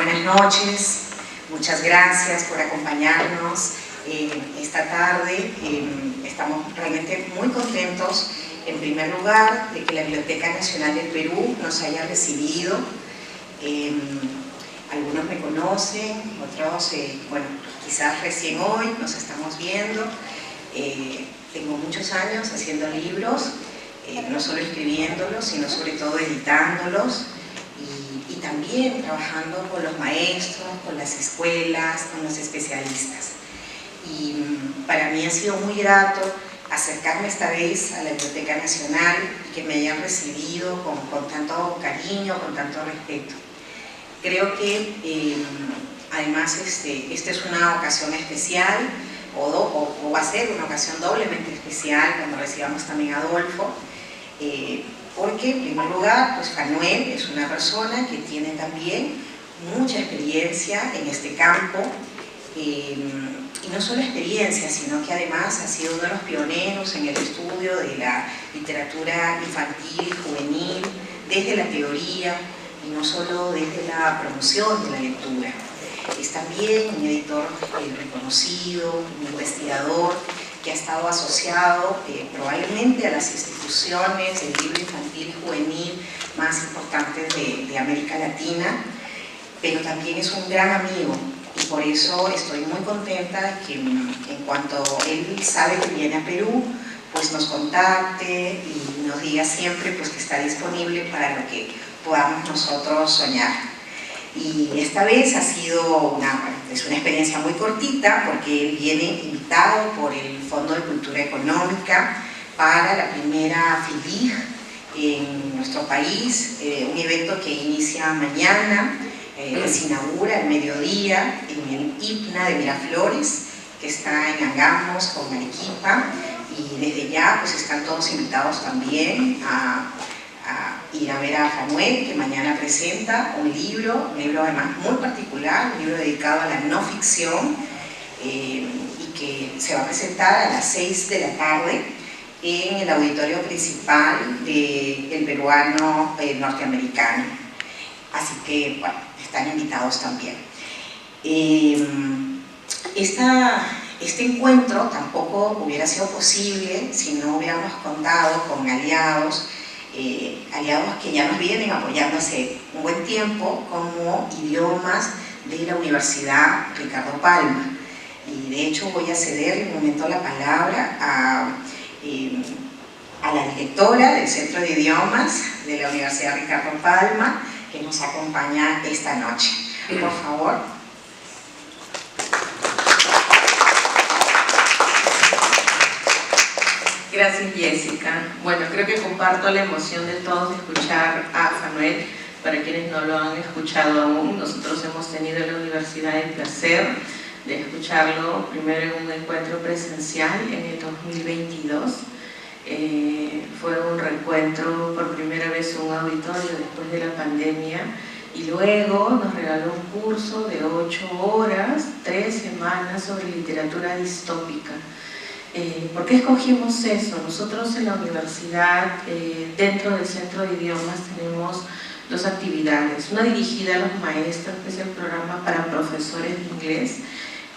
Buenas noches, muchas gracias por acompañarnos esta tarde. Estamos realmente muy contentos, en primer lugar, de que la Biblioteca Nacional del Perú nos haya recibido. Algunos me conocen, otros, bueno, quizás recién hoy nos estamos viendo. Tengo muchos años haciendo libros, no solo escribiéndolos, sino sobre todo editándolos. Y también trabajando con los maestros, con las escuelas, con los especialistas. Y para mí ha sido muy grato acercarme esta vez a la Biblioteca Nacional y que me hayan recibido con tanto cariño, con tanto respeto. Creo que además esta es una ocasión especial, o va a ser una ocasión doblemente especial cuando recibamos también a Adolfo, porque en primer lugar, pues Fanuel es una persona que tiene también mucha experiencia en este campo, y no solo experiencia, sino que además ha sido uno de los pioneros en el estudio de la literatura infantil, juvenil, desde la teoría y no solo desde la promoción de la lectura. Es también un editor reconocido, un investigador que ha estado asociado probablemente a las instituciones del libro infantil y juvenil más importantes de América Latina, pero también es un gran amigo y por eso estoy muy contenta que en cuanto él sabe que viene a Perú, pues nos contacte y nos diga siempre pues, que está disponible para lo que podamos nosotros soñar. Y esta vez ha sido una experiencia muy cortita porque él viene invitado por el Fondo de Cultura Económica para la primera FIDIG en nuestro país, un evento que inicia mañana, se inaugura al mediodía en el IPNA de Miraflores, que está en Angamos con Arequipa, y desde ya pues están todos invitados también a ir a ver a Fanuel, que mañana presenta un libro además muy particular, un libro dedicado a la no ficción, y que se va a presentar a las 6 de la tarde en el auditorio principal del peruano norteamericano. Así que, bueno, están invitados también. Este encuentro tampoco hubiera sido posible si no hubiéramos contado con aliados que ya nos vienen apoyando hace un buen tiempo, como Idiomas de la Universidad Ricardo Palma. Y de hecho voy a ceder un momento la palabra a la directora del Centro de Idiomas de la Universidad Ricardo Palma, que nos acompaña esta noche. Por favor. Gracias, Jessica. Bueno, creo que comparto la emoción de todos de escuchar a Fanuel. Para quienes no lo han escuchado aún, nosotros hemos tenido en la universidad el placer de escucharlo primero en un encuentro presencial en el 2022. Fue un reencuentro por primera vez en un auditorio después de la pandemia, y luego nos regaló un curso de 8 horas, 3 semanas sobre literatura distópica. ¿Por qué escogimos eso? Nosotros en la universidad, dentro del Centro de Idiomas, tenemos 2 actividades. Una dirigida a los maestros, que es el programa para profesores de inglés,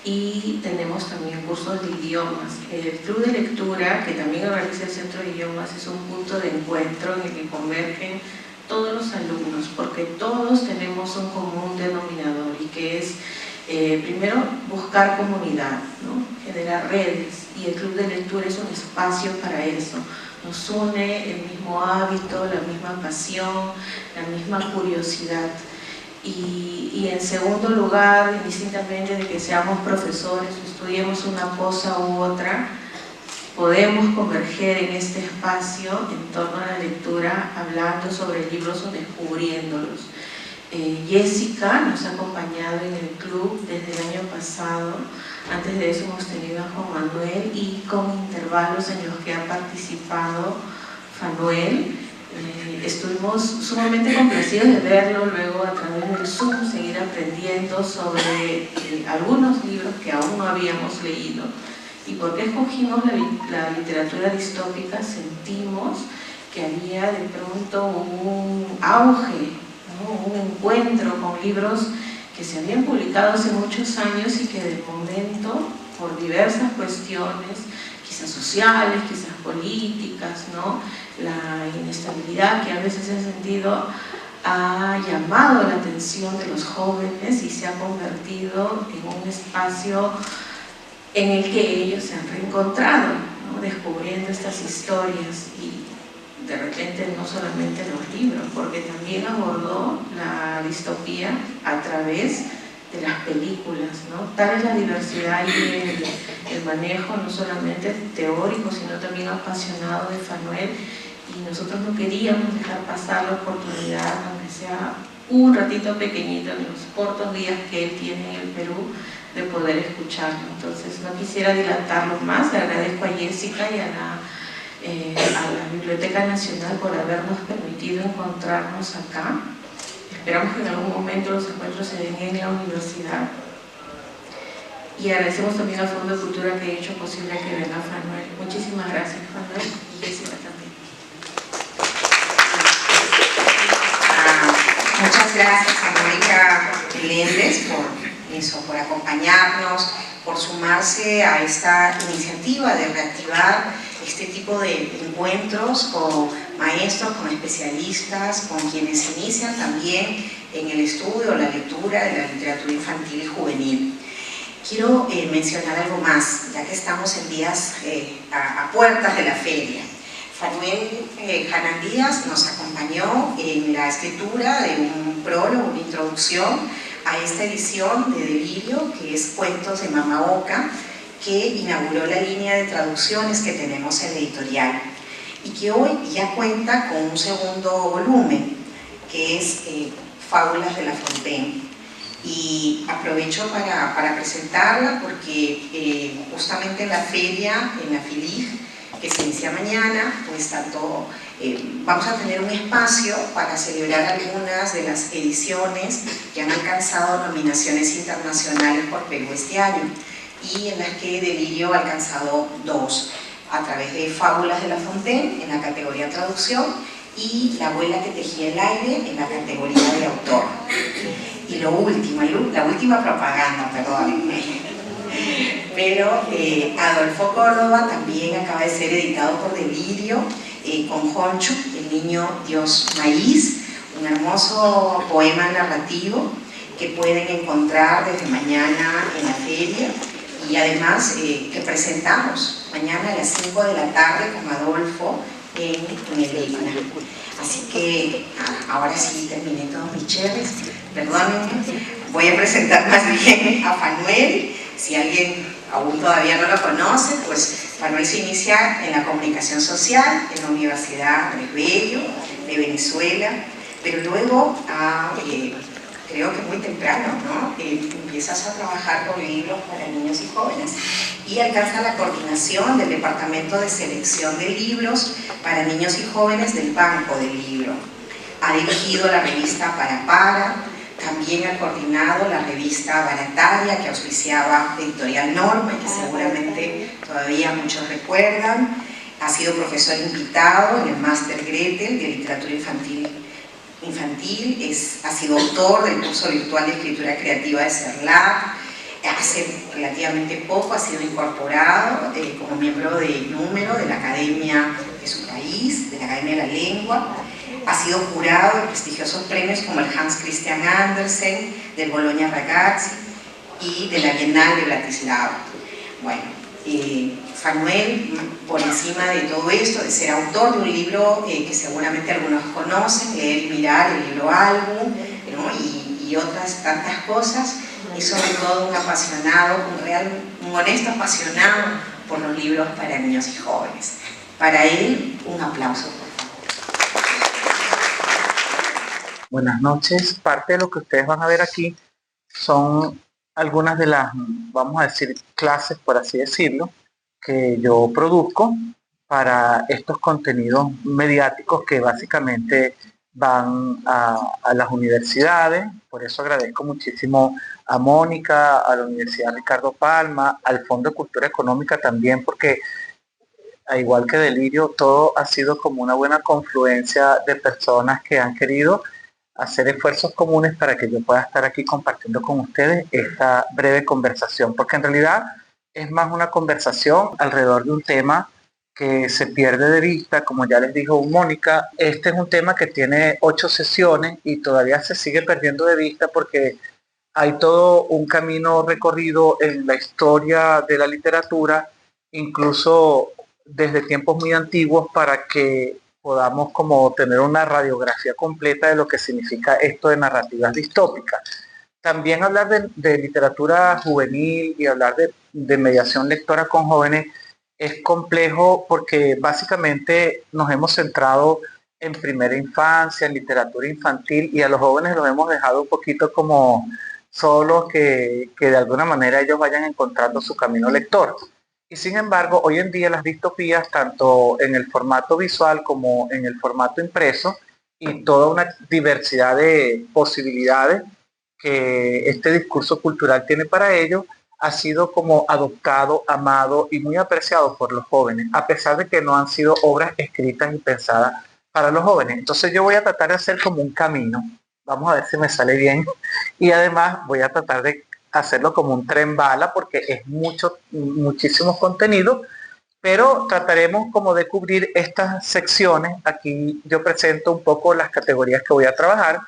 y tenemos también cursos de idiomas. El club de lectura, que también organiza el Centro de Idiomas, es un punto de encuentro en el que convergen todos los alumnos, porque todos tenemos un común denominador, y que es, primero, buscar comunidad, ¿no? Generar redes, y el club de lectura es un espacio para eso. Nos une el mismo hábito, la misma pasión, la misma curiosidad. Y en segundo lugar, indistintamente de que seamos profesores o estudiemos una cosa u otra, podemos converger en este espacio en torno a la lectura, hablando sobre libros o descubriéndolos. Jessica nos ha acompañado en el club desde el año pasado. Antes de eso hemos tenido a Juan Manuel, y con intervalos en los que ha participado Fanuel. Estuvimos sumamente complacidos de verlo luego a través del Zoom, seguir aprendiendo sobre algunos libros que aún no habíamos leído. ¿Y por qué escogimos la literatura distópica? Sentimos que había de pronto un auge, ¿no? Un encuentro con libros que se habían publicado hace muchos años y que de momento, por diversas cuestiones, quizás sociales, quizás políticas, ¿no? La inestabilidad que a veces se ha sentido ha llamado la atención de los jóvenes y se ha convertido en un espacio en el que ellos se han reencontrado, ¿no? Descubriendo estas historias y de repente no solamente los libros, porque también abordó la distopía a través de las películas, ¿no? Tal es la diversidad y el manejo no solamente teórico, sino también apasionado de Fanuel, y nosotros no queríamos dejar pasar la oportunidad, aunque sea un ratito pequeñito en los cortos días que él tiene en el Perú, de poder escucharlo. Entonces no quisiera dilatarlo más. Le agradezco a Jessica y a la Biblioteca Nacional por habernos permitido encontrarnos acá. Esperamos que en algún momento los encuentros se den en la universidad. Y agradecemos también al Fondo de Cultura que ha hecho posible que venga Fanuel. Muchísimas gracias, Fanuel, y Jessica también. Muchas gracias a Mónica Meléndez por acompañarnos, por sumarse a esta iniciativa de reactivar este tipo de encuentros con maestros, con especialistas, con quienes inician también en el estudio o la lectura de la literatura infantil y juvenil. Quiero mencionar algo más, ya que estamos en días a puertas de la feria. Fanuel Hanan Díaz nos acompañó en la escritura de un prólogo, una introducción a esta edición de Delirio, que es Cuentos de Mama Oca, que inauguró la línea de traducciones que tenemos en la editorial y que hoy ya cuenta con un segundo volumen, que es Fábulas de La Fontaine. Y aprovecho para presentarla porque justamente en la feria, en la FILIG, que se inicia mañana, pues vamos a tener un espacio para celebrar algunas de las ediciones que han alcanzado nominaciones internacionales por Perú este año y en las que Delirio ha alcanzado 2, a través de Fábulas de La Fontaine en la categoría traducción y La abuela que tejía el aire en la categoría de autor. Y lo último, la última propaganda, perdónenme, pero Adolfo Córdoba también acaba de ser editado por Delirio con Honchu, el niño Dios Maíz, un hermoso poema narrativo que pueden encontrar desde mañana en la feria y además que presentamos mañana a las 5 de la tarde con Adolfo en el ICNA. Así que ahora sí terminé todos mis cherries, perdónenme, voy a presentar más bien a Fanuel. Si alguien aún todavía no lo conoce, pues Fanuel se inicia en la comunicación social en la Universidad Andrés Bello de Venezuela, pero luego, creo que muy temprano, ¿no? Empiezas a trabajar con libros para niños y jóvenes y alcanza la coordinación del Departamento de Selección de Libros para Niños y Jóvenes del Banco del Libro. Ha dirigido la revista Para, también ha coordinado la revista Barataria que auspiciaba Editorial Norma y que seguramente todavía muchos recuerdan. Ha sido profesor invitado en el Máster Gretel de Literatura Infantil, ha sido autor del curso virtual de escritura creativa de CERLAC. Hace relativamente poco ha sido incorporado como miembro de número de la academia de su país, de la Academia de la Lengua. Ha sido jurado de prestigiosos premios como el Hans Christian Andersen, del Bologna Ragazzi y de la Bienal de Bratislava. Bueno, Fanuel, por encima de todo esto, de ser autor de un libro que seguramente algunos conocen, Leer y Mirar, el libro Álbum, ¿no? y otras tantas cosas, y sobre todo un apasionado, un honesto apasionado por los libros para niños y jóvenes. Para él, un aplauso, por favor. Buenas noches. Parte de lo que ustedes van a ver aquí son algunas de las, vamos a decir, clases, por así decirlo, que yo produzco para estos contenidos mediáticos que básicamente van a las universidades. Por eso agradezco muchísimo a Mónica, a la Universidad Ricardo Palma, al Fondo de Cultura Económica también, porque al igual que Delirio, todo ha sido como una buena confluencia de personas que han querido hacer esfuerzos comunes para que yo pueda estar aquí compartiendo con ustedes esta breve conversación, porque en realidad es más una conversación alrededor de un tema que se pierde de vista. Como ya les dijo Mónica, este es un tema que tiene 8 sesiones y todavía se sigue perdiendo de vista porque hay todo un camino recorrido en la historia de la literatura, incluso desde tiempos muy antiguos, para que podamos como tener una radiografía completa de lo que significa esto de narrativas distópicas. También hablar de literatura juvenil y hablar de mediación lectora con jóvenes es complejo porque básicamente nos hemos centrado en primera infancia, en literatura infantil, y a los jóvenes los hemos dejado un poquito como solos, que de alguna manera ellos vayan encontrando su camino lector. Y sin embargo, hoy en día las distopías, tanto en el formato visual como en el formato impreso, y toda una diversidad de posibilidades que este discurso cultural tiene para ellos, ha sido como adoptado, amado y muy apreciado por los jóvenes, a pesar de que no han sido obras escritas y pensadas para los jóvenes. Entonces yo voy a tratar de hacer como un camino, vamos a ver si me sale bien, y además voy a tratar de hacerlo como un tren bala porque es muchísimos contenidos, pero trataremos como de cubrir estas secciones. Aquí yo presento un poco las categorías que voy a trabajar.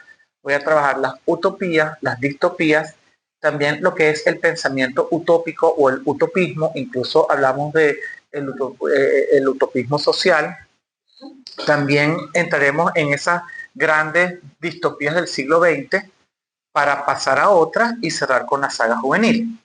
Voy a trabajar las utopías, las distopías, también lo que es el pensamiento utópico o el utopismo, incluso hablamos de el utopismo social. También entraremos en esas grandes distopías del siglo XX para pasar a otras y cerrar con la saga juvenil.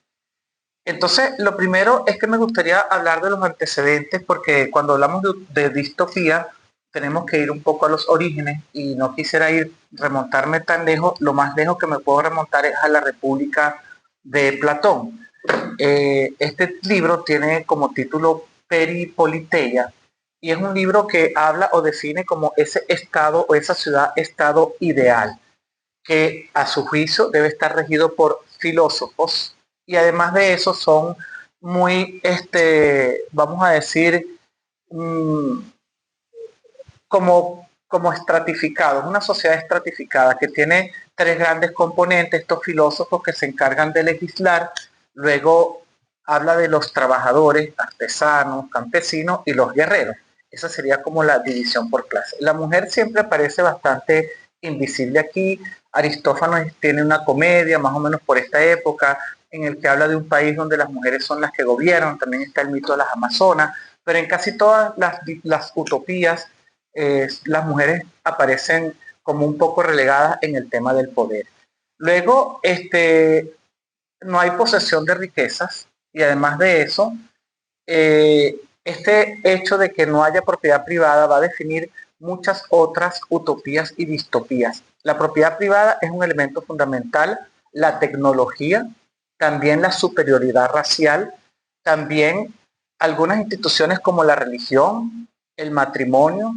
Entonces, lo primero es que me gustaría hablar de los antecedentes, porque cuando hablamos de distopía tenemos que ir un poco a los orígenes y no quisiera remontarme tan lejos. Lo más lejos que me puedo remontar es a la República de Platón. Este libro tiene como título Peripoliteia y es un libro que habla o define como ese estado o esa ciudad-estado ideal, que a su juicio debe estar regido por filósofos, y además de eso son muy, vamos a decir, como estratificados, una sociedad estratificada que tiene 3 grandes componentes. Estos filósofos que se encargan de legislar, luego habla de los trabajadores, artesanos, campesinos y los guerreros. Esa sería como la división por clase. La mujer siempre parece bastante invisible aquí. Aristófanes tiene una comedia más o menos por esta época en el que habla de un país donde las mujeres son las que gobiernan. También está el mito de las Amazonas, pero en casi todas las utopías las mujeres aparecen como un poco relegadas en el tema del poder. Luego, no hay posesión de riquezas, y además de eso, este hecho de que no haya propiedad privada va a definir muchas otras utopías y distopías. La propiedad privada es un elemento fundamental, la tecnología, también la superioridad racial, también algunas instituciones como la religión, el matrimonio,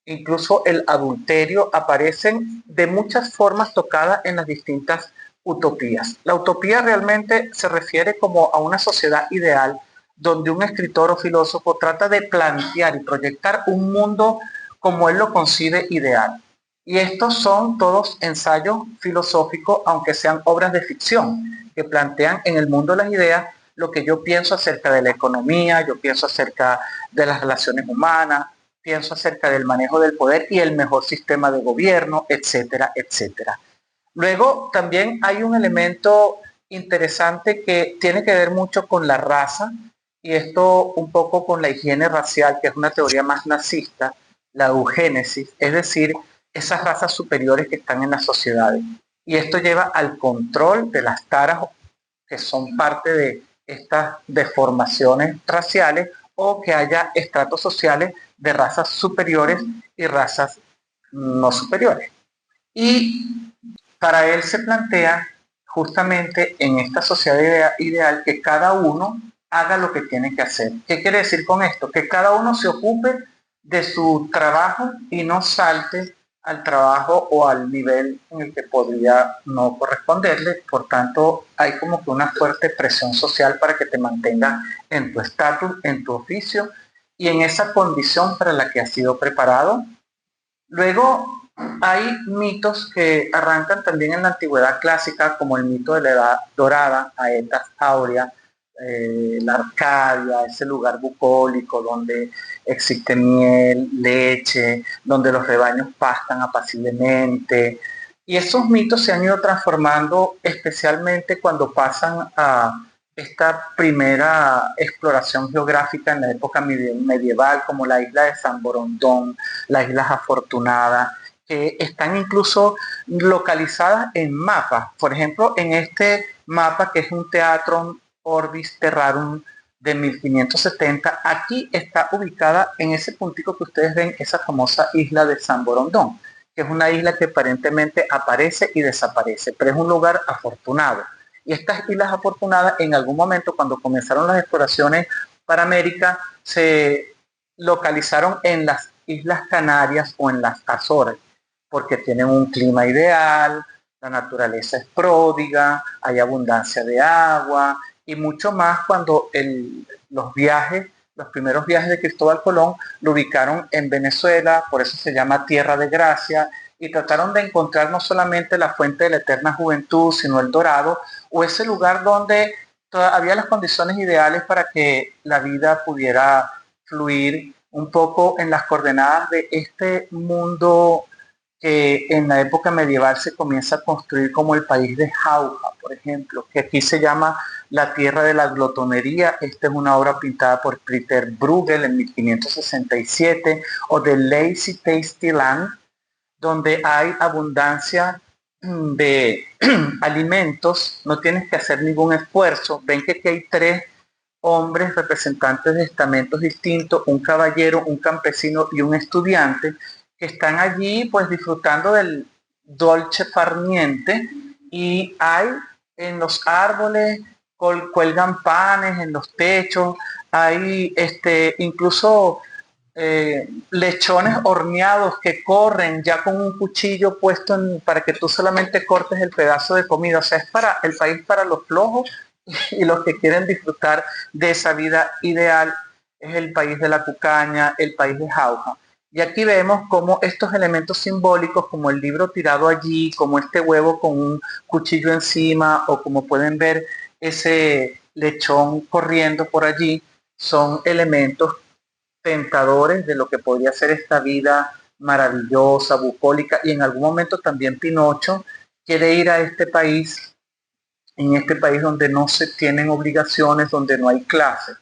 incluso el adulterio, aparecen de muchas formas tocadas en las distintas utopías. La utopía realmente se refiere como a una sociedad ideal donde un escritor o filósofo trata de plantear y proyectar un mundo como él lo concibe ideal. Y estos son todos ensayos filosóficos, aunque sean obras de ficción, que plantean en el mundo de las ideas lo que yo pienso acerca de la economía, yo pienso acerca de las relaciones humanas, pienso acerca del manejo del poder y el mejor sistema de gobierno, etcétera, etcétera. Luego también hay un elemento interesante que tiene que ver mucho con la raza, y esto un poco con la higiene racial, que es una teoría más nazista, la eugénesis, es decir, esas razas superiores que están en las sociedades. Y esto lleva al control de las taras que son parte de estas deformaciones raciales, o que haya estratos sociales de razas superiores y razas no superiores. Y para él se plantea justamente en esta sociedad ideal que cada uno haga lo que tiene que hacer. ¿Qué quiere decir con esto? Que cada uno se ocupe de su trabajo y no salte al trabajo o al nivel en el que podría no corresponderle. Por tanto, hay como que una fuerte presión social para que te mantengas en tu estatus, en tu oficio y en esa condición para la que has sido preparado. Luego Hay mitos que arrancan también en la antigüedad clásica, como el mito de la Edad Dorada, Aetas Aurea, la Arcadia, ese lugar bucólico donde existe miel, leche, donde los rebaños pastan apaciblemente. Y esos mitos se han ido transformando especialmente cuando pasan a esta primera exploración geográfica en la época medieval, como la isla de San Borondón, las Islas Afortunadas, que están incluso localizadas en mapas. Por ejemplo, en este mapa que es un Teatrum Orbis Terrarum de 1570, aquí está ubicada en ese puntico que ustedes ven, esa famosa isla de San Borondón, que es una isla que aparentemente aparece y desaparece, pero es un lugar afortunado. Y estas islas afortunadas, en algún momento, cuando comenzaron las exploraciones para América, se localizaron en las Islas Canarias o en las Azores, porque tienen un clima ideal, la naturaleza es pródiga, hay abundancia de agua y mucho más cuando los primeros viajes de Cristóbal Colón lo ubicaron en Venezuela, por eso se llama Tierra de Gracia, y trataron de encontrar no solamente la fuente de la eterna juventud, sino el Dorado, o ese lugar donde había las condiciones ideales para que la vida pudiera fluir un poco en las coordenadas de este mundo que en la época medieval se comienza a construir como el país de Jauja, por ejemplo, que aquí se llama la tierra de la glotonería. Esta es una obra pintada por Peter Bruegel en 1567, o de Lazy Tasty Land, donde hay abundancia de alimentos, no tienes que hacer ningún esfuerzo. Ven que aquí hay tres hombres representantes de estamentos distintos, un caballero, un campesino y un estudiante, que están allí pues disfrutando del dolce farniente, y hay en los árboles, cuelgan panes en los techos, hay incluso lechones horneados que corren ya con un cuchillo puesto para que tú solamente cortes el pedazo de comida. O sea, es para el país para los flojos y los que quieren disfrutar de esa vida ideal. Es el país de la cucaña, el país de Jauja. Y aquí vemos cómo estos elementos simbólicos, como el libro tirado allí, como este huevo con un cuchillo encima, o como pueden ver ese lechón corriendo por allí, son elementos tentadores de lo que podría ser esta vida maravillosa, bucólica. Y en algún momento también Pinocho quiere ir a este país, en este país donde no se tienen obligaciones, donde no hay clases.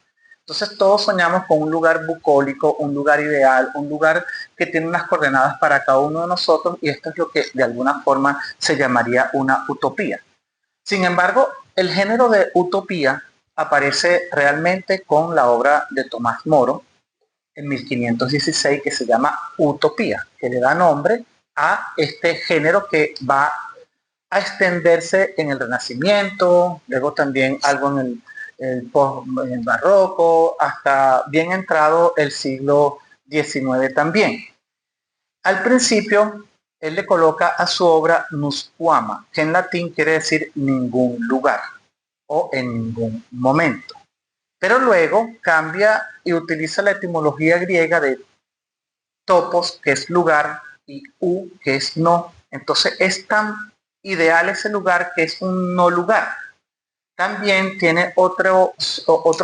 Entonces todos soñamos con un lugar bucólico, un lugar ideal, un lugar que tiene unas coordenadas para cada uno de nosotros, y esto es lo que de alguna forma se llamaría una utopía. Sin embargo, el género de utopía aparece realmente con la obra de Tomás Moro en 1516, que se llama Utopía, que le da nombre a este género que va a extenderse en el Renacimiento, luego también algo en el Barroco, hasta bien entrado el siglo XIX también. Al principio, él le coloca a su obra nusquama, que en latín quiere decir ningún lugar o en ningún momento. Pero luego cambia y utiliza la etimología griega de topos, que es lugar, y que es no. Entonces es tan ideal ese lugar que es un no lugar. También tiene otro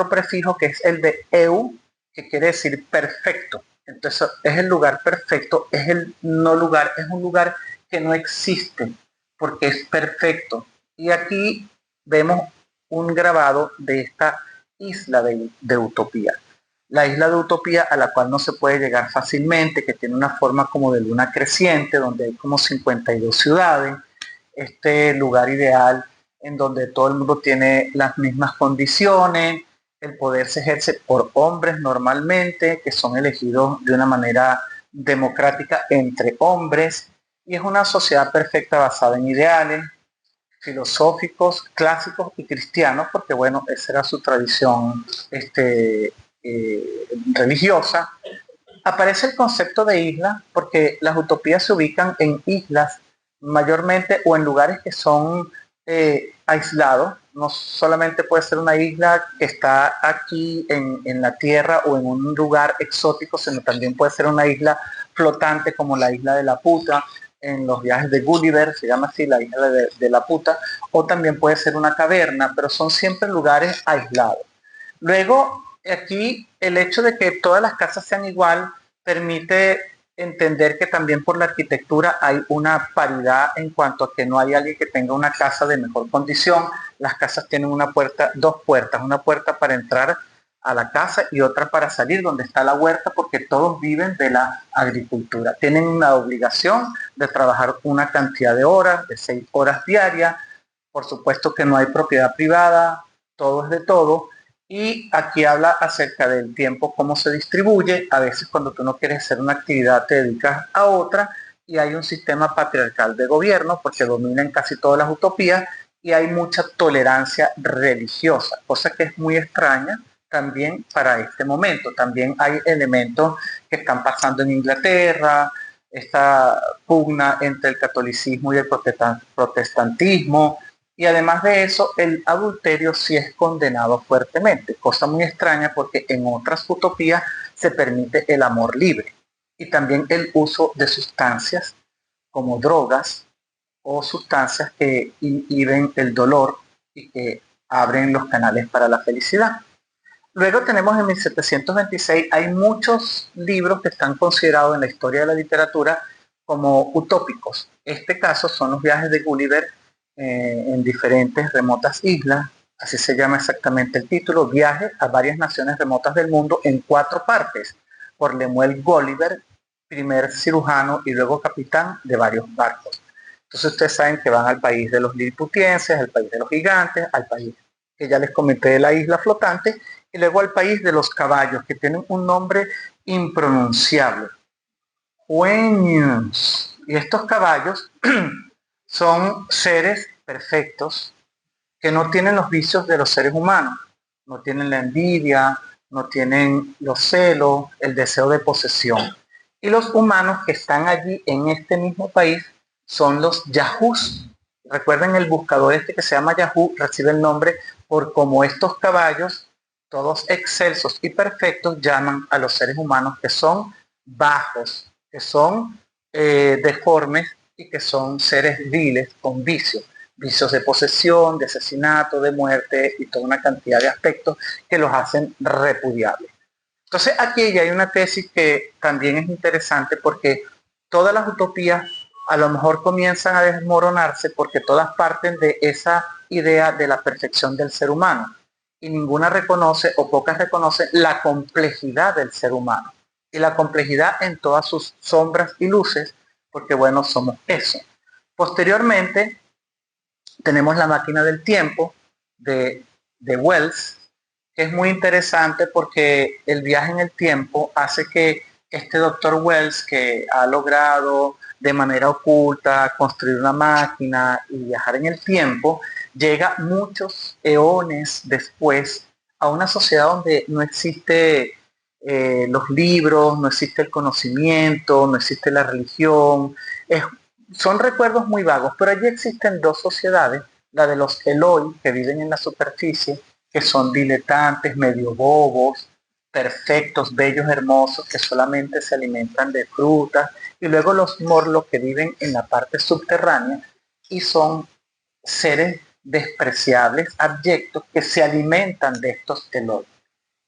prefijo, que es el de eu, que quiere decir perfecto. Entonces es el lugar perfecto, es el no lugar, es un lugar que no existe porque es perfecto. Y aquí vemos un grabado de esta isla de utopía. La isla de utopía, a la cual no se puede llegar fácilmente, que tiene una forma como de luna creciente, donde hay como 52 ciudades, este lugar ideal en donde todo el mundo tiene las mismas condiciones, el poder se ejerce por hombres normalmente, que son elegidos de una manera democrática entre hombres, y es una sociedad perfecta basada en ideales filosóficos, clásicos y cristianos, porque bueno, esa era su tradición religiosa. Aparece el concepto de isla porque las utopías se ubican en islas mayormente, o en lugares que son aislados. No solamente puede ser una isla que está aquí en la tierra o en un lugar exótico, sino también puede ser una isla flotante como la isla de Laputa, en los viajes de Gulliver, se llama así, la isla de Laputa, o también puede ser una caverna, pero son siempre lugares aislados. Luego, aquí el hecho de que todas las casas sean igual permite entender que también por la arquitectura hay una paridad en cuanto a que no hay alguien que tenga una casa de mejor condición. Las casas tienen una puerta, dos puertas, una puerta para entrar a la casa y otra para salir donde está la huerta, porque todos viven de la agricultura. Tienen una obligación de trabajar una cantidad de horas, de 6 horas diarias. Por supuesto que no hay propiedad privada, todo es de todo. Y aquí habla acerca del tiempo, cómo se distribuye. A veces cuando tú no quieres hacer una actividad te dedicas a otra, y hay un sistema patriarcal de gobierno porque dominan casi todas las utopías, y hay mucha tolerancia religiosa, cosa que es muy extraña también para este momento. También hay elementos que están pasando en Inglaterra, esta pugna entre el catolicismo y el protestantismo, y además de eso, el adulterio sí es condenado fuertemente, cosa muy extraña porque en otras utopías se permite el amor libre, y también el uso de sustancias como drogas o sustancias que inhiben el dolor y que abren los canales para la felicidad. Luego tenemos en 1726, hay muchos libros que están considerados en la historia de la literatura como utópicos. Este caso son los viajes de Gulliver en diferentes remotas islas, así se llama exactamente el título, Viaje a varias naciones remotas del mundo en 4 partes, por Lemuel Gulliver, primer cirujano y luego capitán de varios barcos. Entonces ustedes saben que van al país de los liliputienses, al país de los gigantes, al país que ya les comenté de la isla flotante, y luego al país de los caballos, que tienen un nombre impronunciable, Huenius. Y estos caballos son seres perfectos que no tienen los vicios de los seres humanos, no tienen la envidia, no tienen los celos, el deseo de posesión. Y los humanos que están allí en este mismo país son los Yahoos. Recuerden, el buscador este que se llama Yahoo recibe el nombre por cómo estos caballos, todos excelsos y perfectos, llaman a los seres humanos que son bajos, que son deformes y que son seres viles con vicios. Vicios de posesión, de asesinato, de muerte y toda una cantidad de aspectos que los hacen repudiables. Entonces aquí ya hay una tesis que también es interesante, porque todas las utopías a lo mejor comienzan a desmoronarse porque todas parten de esa idea de la perfección del ser humano, y ninguna reconoce, o pocas reconocen, la complejidad del ser humano, y la complejidad en todas sus sombras y luces, porque bueno, somos eso. Posteriormente tenemos La máquina del tiempo de Wells, que es muy interesante porque el viaje en el tiempo hace que este doctor Wells, que ha logrado de manera oculta construir una máquina y viajar en el tiempo, llega muchos eones después a una sociedad donde no existe los libros, no existe el conocimiento, no existe la religión. Son recuerdos muy vagos, pero allí existen 2 sociedades, la de los Eloi, que viven en la superficie, que son diletantes, medio bobos, perfectos, bellos, hermosos, que solamente se alimentan de frutas, y luego los Morlocks, que viven en la parte subterránea y son seres despreciables, abyectos, que se alimentan de estos Eloi.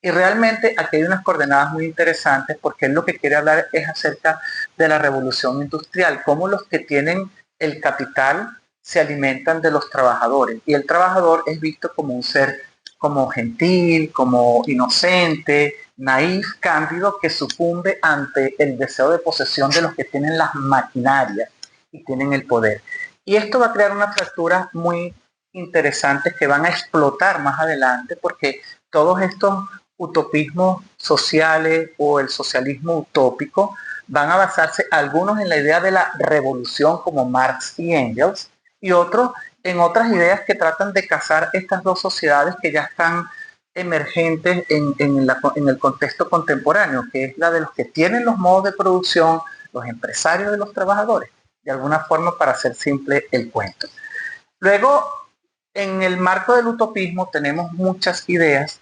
Y realmente aquí hay unas coordenadas muy interesantes, porque él lo que quiere hablar es acerca de la revolución industrial, cómo los que tienen el capital se alimentan de los trabajadores, y el trabajador es visto como un ser como gentil, como inocente, naif, cándido, que sucumbe ante el deseo de posesión de los que tienen las maquinarias y tienen el poder. Y esto va a crear una fractura muy interesante que van a explotar más adelante, porque todos estos utopismos sociales o el socialismo utópico van a basarse algunos en la idea de la revolución como Marx y Engels, y otros en otras ideas que tratan de casar estas 2 sociedades que ya están emergentes en el contexto contemporáneo, que es la de los que tienen los modos de producción, los empresarios de los trabajadores, de alguna forma, para hacer simple el cuento. Luego, en el marco del utopismo tenemos muchas ideas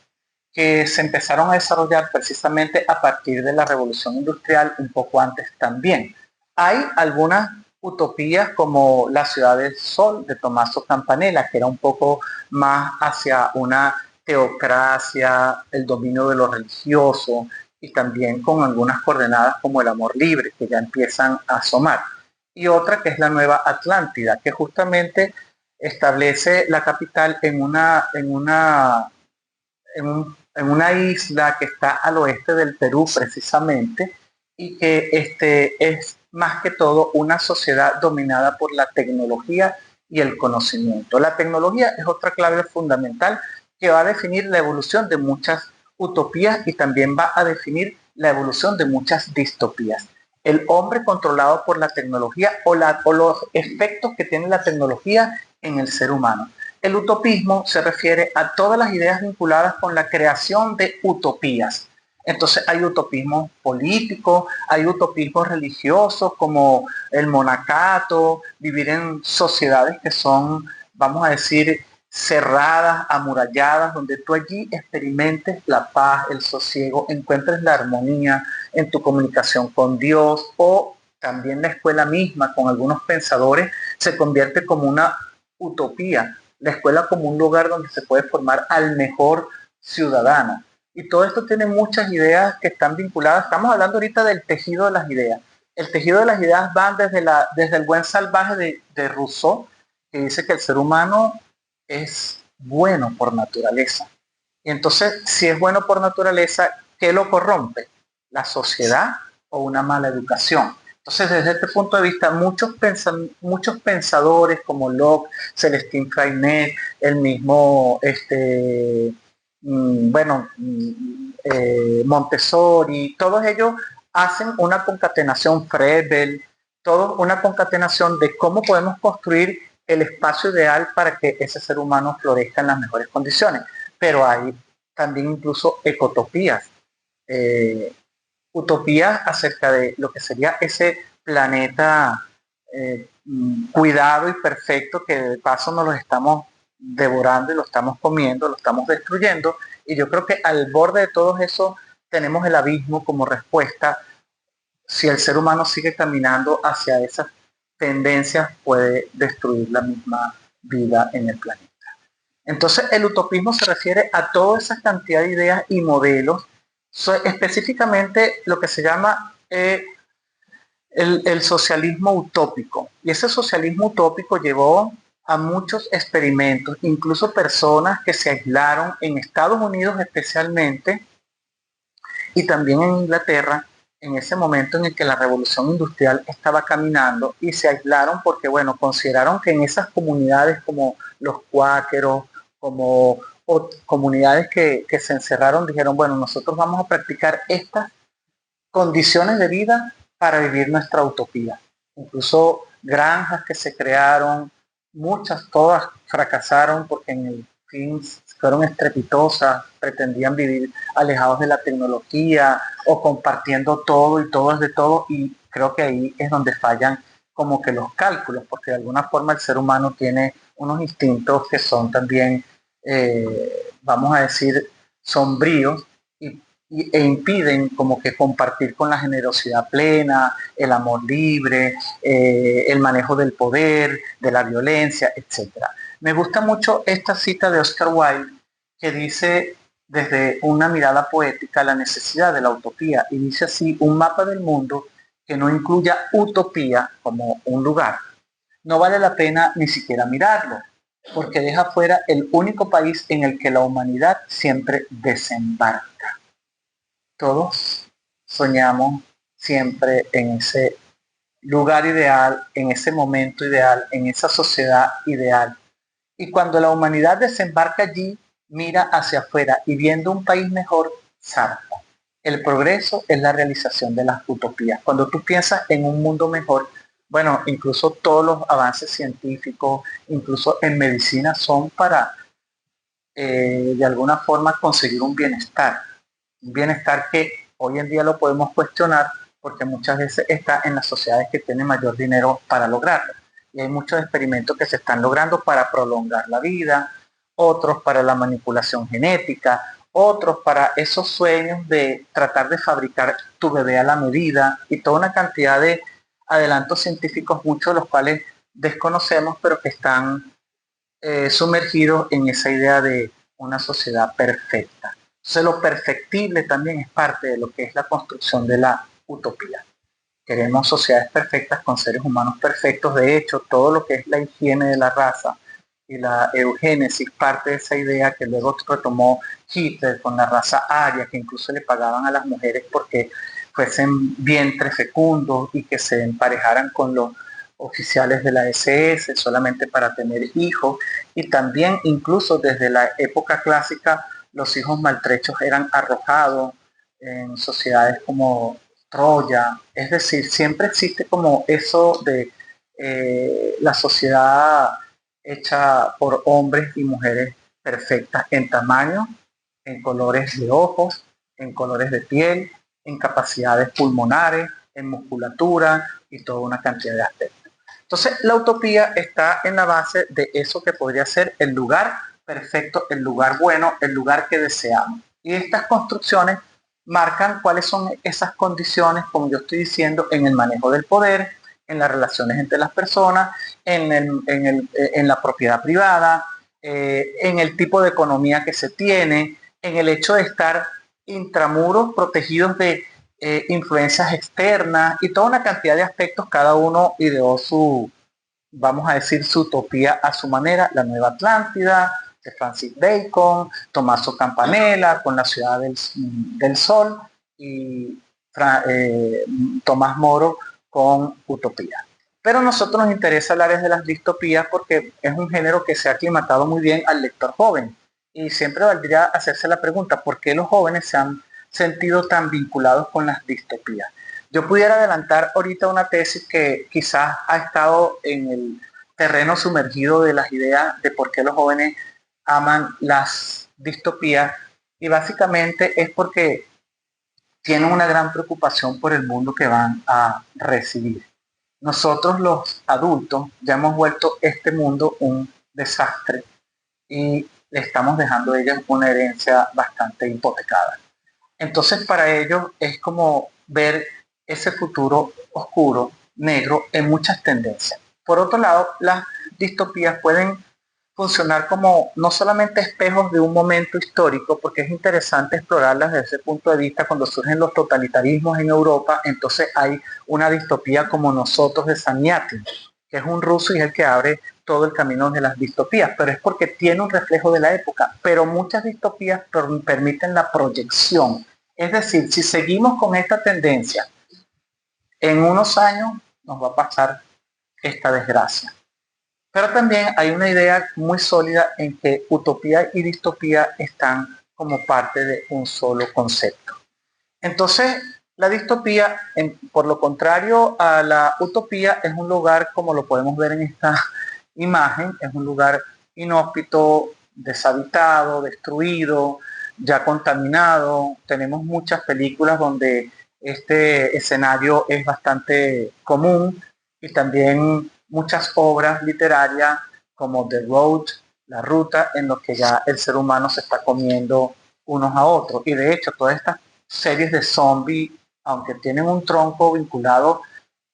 que se empezaron a desarrollar precisamente a partir de la Revolución Industrial, un poco antes también. Hay algunas utopías como La Ciudad del Sol de Tommaso Campanella, que era un poco más hacia una teocracia, el dominio de lo religioso y también con algunas coordenadas como el amor libre, que ya empiezan a asomar. Y otra que es la Nueva Atlántida, que justamente establece la capital en una isla que está al oeste del Perú precisamente, y que es más que todo una sociedad dominada por la tecnología y el conocimiento. La tecnología es otra clave fundamental que va a definir la evolución de muchas utopías y también va a definir la evolución de muchas distopías. El hombre controlado por la tecnología o los efectos que tiene la tecnología en el ser humano. El utopismo se refiere a todas las ideas vinculadas con la creación de utopías. Entonces hay utopismo político, hay utopismos religiosos como el monacato, vivir en sociedades que son, vamos a decir, cerradas, amuralladas, donde tú allí experimentes la paz, el sosiego, encuentres la armonía en tu comunicación con Dios, o también la escuela misma con algunos pensadores se convierte como una utopía, la escuela como un lugar donde se puede formar al mejor ciudadano. Y todo esto tiene muchas ideas que están vinculadas. Estamos hablando ahorita del tejido de las ideas. El tejido de las ideas van desde el buen salvaje de Rousseau, que dice que el ser humano es bueno por naturaleza. Y entonces, si es bueno por naturaleza, ¿qué lo corrompe? ¿La sociedad o una mala educación? Entonces, desde este punto de vista, muchos pensadores como Locke, Celestín Freinet, el mismo Montessori, todos ellos hacen una concatenación, Fredbel, una concatenación de cómo podemos construir el espacio ideal para que ese ser humano florezca en las mejores condiciones. Pero hay también incluso ecotopías, utopías acerca de lo que sería ese planeta cuidado y perfecto, que de paso nos lo estamos devorando y lo estamos comiendo, lo estamos destruyendo. Y yo creo que al borde de todo eso tenemos el abismo como respuesta. Si el ser humano sigue caminando hacia esas tendencias, puede destruir la misma vida en el planeta. Entonces, el utopismo se refiere a toda esa cantidad de ideas y modelos, específicamente lo que se llama el socialismo utópico. Y ese socialismo utópico llevó a muchos experimentos, incluso personas que se aislaron en Estados Unidos especialmente, y también en Inglaterra, en ese momento en el que la revolución industrial estaba caminando, y se aislaron porque, bueno, consideraron que en esas comunidades como los cuáqueros, como comunidades que se encerraron, dijeron, bueno, nosotros vamos a practicar estas condiciones de vida para vivir nuestra utopía. Incluso granjas que se crearon, todas fracasaron porque en el fin fueron estrepitosas, pretendían vivir alejados de la tecnología o compartiendo todo y todo es de todo, y creo que ahí es donde fallan como que los cálculos, porque de alguna forma el ser humano tiene unos instintos que son también, vamos a decir, sombríos, e impiden como que compartir con la generosidad plena, el amor libre, el manejo del poder, de la violencia, etc. Me gusta mucho esta cita de Oscar Wilde, que dice desde una mirada poética la necesidad de la utopía, y dice así: un mapa del mundo que no incluya utopía como un lugar, no vale la pena ni siquiera mirarlo, porque deja fuera el único país en el que la humanidad siempre desembarca. Todos soñamos siempre en ese lugar ideal, en ese momento ideal, en esa sociedad ideal. Y cuando la humanidad desembarca allí, mira hacia afuera y viendo un país mejor, zarpa. El progreso es la realización de las utopías. Cuando tú piensas en un mundo mejor, bueno, incluso todos los avances científicos, incluso en medicina, son para de alguna forma conseguir un bienestar que hoy en día lo podemos cuestionar porque muchas veces está en las sociedades que tienen mayor dinero para lograrlo. Y hay muchos experimentos que se están logrando para prolongar la vida, otros para la manipulación genética, otros para esos sueños de tratar de fabricar tu bebé a la medida y toda una cantidad de adelantos científicos, muchos de los cuales desconocemos, pero que están sumergidos en esa idea de una sociedad perfecta. Entonces lo perfectible también es parte de lo que es la construcción de la utopía. Queremos sociedades perfectas con seres humanos perfectos. De hecho, todo lo que es la higiene de la raza y la eugénesis parte de esa idea que luego retomó Hitler con la raza aria, que incluso le pagaban a las mujeres porque fuesen vientres fecundos y que se emparejaran con los oficiales de la SS solamente para tener hijos. Y también incluso desde la época clásica los hijos maltrechos eran arrojados en sociedades como Troya. Es decir, siempre existe como eso de la sociedad hecha por hombres y mujeres perfectas en tamaño, en colores de ojos, en colores de piel, en capacidades pulmonares, en musculatura y toda una cantidad de aspectos. Entonces, la utopía está en la base de eso que podría ser el lugar perfecto, el lugar bueno, el lugar que deseamos. Y estas construcciones marcan cuáles son esas condiciones, como yo estoy diciendo, en el manejo del poder, en las relaciones entre las personas, en la propiedad privada, en el tipo de economía que se tiene, en el hecho de estar intramuros protegidos de influencias externas y toda una cantidad de aspectos. Cada uno ideó su, vamos a decir, su utopía a su manera. La Nueva Atlántida de Francis Bacon, Tommaso Campanella con la Ciudad del Sol y Tomás Moro con Utopía. Pero a nosotros nos interesa hablar de las distopías porque es un género que se ha aclimatado muy bien al lector joven. Y siempre valdría hacerse la pregunta, ¿por qué los jóvenes se han sentido tan vinculados con las distopías? Yo pudiera adelantar ahorita una tesis que quizás ha estado en el terreno sumergido de las ideas de por qué los jóvenes aman las distopías, y básicamente es porque tienen una gran preocupación por el mundo que van a recibir. Nosotros los adultos ya hemos vuelto este mundo un desastre y le estamos dejando a ellos una herencia bastante hipotecada. Entonces para ellos es como ver ese futuro oscuro, negro, en muchas tendencias. Por otro lado, las distopías pueden funcionar como no solamente espejos de un momento histórico, porque es interesante explorarlas desde ese punto de vista. Cuando surgen los totalitarismos en Europa, entonces hay una distopía como Nosotros de Samiatin, que es un ruso y es el que abre todo el camino de las distopías, pero es porque tiene un reflejo de la época. Pero muchas distopías permiten la proyección. Es decir, si seguimos con esta tendencia, en unos años nos va a pasar esta desgracia. Pero también hay una idea muy sólida en que utopía y distopía están como parte de un solo concepto. Entonces, la distopía, por lo contrario a la utopía, es un lugar, como lo podemos ver en esta imagen, es un lugar inhóspito, deshabitado, destruido, ya contaminado. Tenemos muchas películas donde este escenario es bastante común, y también muchas obras literarias como The Road, La Ruta, en los que ya el ser humano se está comiendo unos a otros. Y de hecho, todas estas series de zombies, aunque tienen un tronco vinculado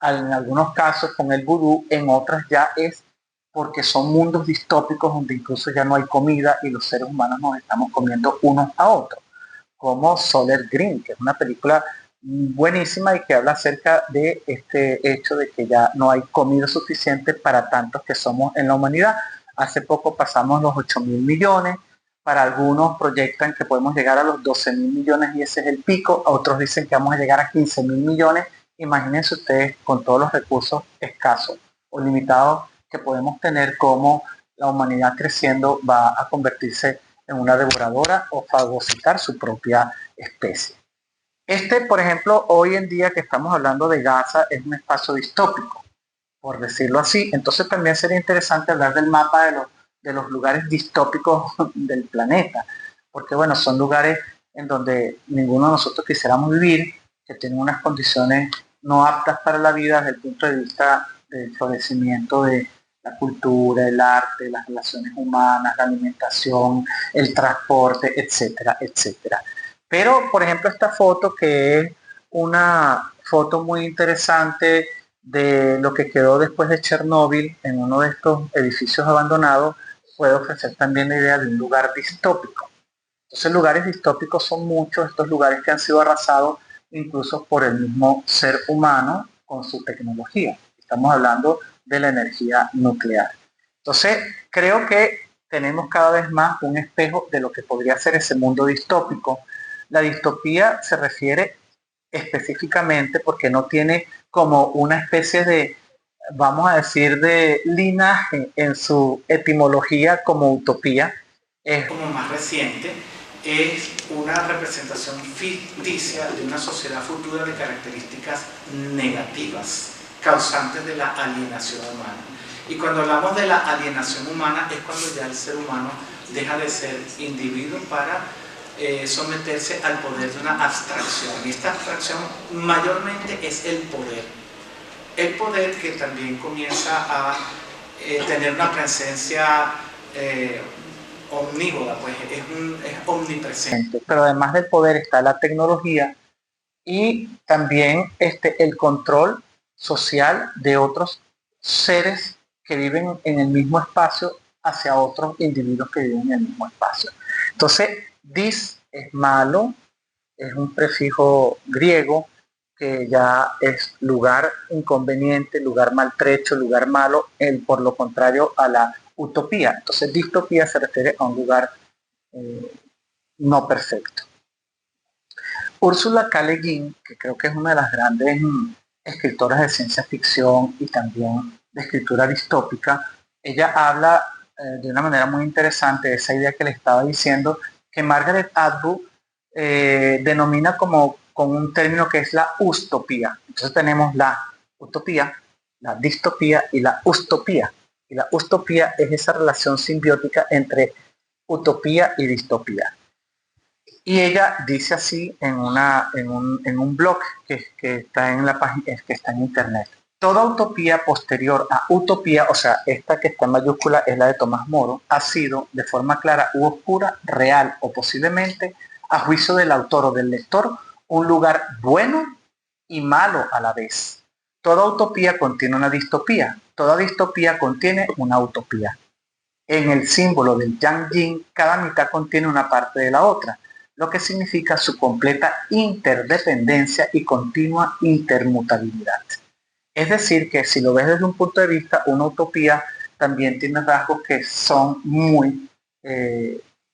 en algunos casos con el vudú, en otras ya es porque son mundos distópicos donde incluso ya no hay comida y los seres humanos nos estamos comiendo unos a otros, como Soylent Green, que es una película buenísima y que habla acerca de este hecho de que ya no hay comida suficiente para tantos que somos en la humanidad. Hace poco pasamos los 8.000 millones, para algunos proyectan que podemos llegar a los 12.000 millones y ese es el pico, otros dicen que vamos a llegar a 15.000 millones. Imagínense ustedes con todos los recursos escasos o limitados que podemos tener, cómo la humanidad creciendo va a convertirse en una devoradora o fagocitar su propia especie. Por ejemplo, hoy en día que estamos hablando de Gaza, es un espacio distópico, por decirlo así. Entonces también sería interesante hablar del mapa de los lugares distópicos del planeta, porque bueno, son lugares en donde ninguno de nosotros quisiéramos vivir, que tienen unas condiciones no aptas para la vida desde el punto de vista del florecimiento de la cultura, el arte, las relaciones humanas, la alimentación, el transporte, etcétera, etcétera. Pero, por ejemplo, esta foto, que es una foto muy interesante de lo que quedó después de Chernóbil en uno de estos edificios abandonados, puede ofrecer también la idea de un lugar distópico. Entonces, lugares distópicos son muchos, estos lugares que han sido arrasados incluso por el mismo ser humano con su tecnología. Estamos hablando de la energía nuclear. Entonces, creo que tenemos cada vez más un espejo de lo que podría ser ese mundo distópico. La distopía se refiere específicamente porque no tiene como una especie de, vamos a decir, de linaje en su etimología como utopía. Es como más reciente, es una representación ficticia de una sociedad futura de características negativas, causantes de la alienación humana. Y cuando hablamos de la alienación humana es cuando ya el ser humano deja de ser individuo para someterse al poder de una abstracción. Y esta abstracción mayormente es el poder. El poder que también comienza a tener una presencia omnívoda, pues es omnipresente. Pero además del poder está la tecnología y también el control social de otros seres que viven en el mismo espacio hacia otros individuos que viven en el mismo espacio. Entonces, dis es malo, es un prefijo griego que ya es lugar inconveniente, lugar maltrecho, lugar malo, por lo contrario a la utopía. Entonces, distopía se refiere a un lugar no perfecto. Úrsula K. Le Guin, que creo que es una de las grandes escritoras de ciencia ficción y también de escritura distópica, ella habla de una manera muy interesante de esa idea que le estaba diciendo, que Margaret Atwood denomina como con un término que es la ustopía. Entonces tenemos la utopía, la distopía y la ustopía. Y la ustopía es esa relación simbiótica entre utopía y distopía. Y ella dice así en un blog que está en la página, que está en internet. Toda utopía posterior a utopía, o sea, esta que está en mayúscula es la de Tomás Moro, ha sido de forma clara u oscura, real o posiblemente, a juicio del autor o del lector, un lugar bueno y malo a la vez. Toda utopía contiene una distopía, toda distopía contiene una utopía. En el símbolo del Yang Yin, cada mitad contiene una parte de la otra, lo que significa su completa interdependencia y continua intermutabilidad. Es decir, que si lo ves desde un punto de vista, una utopía también tiene rasgos que son muy,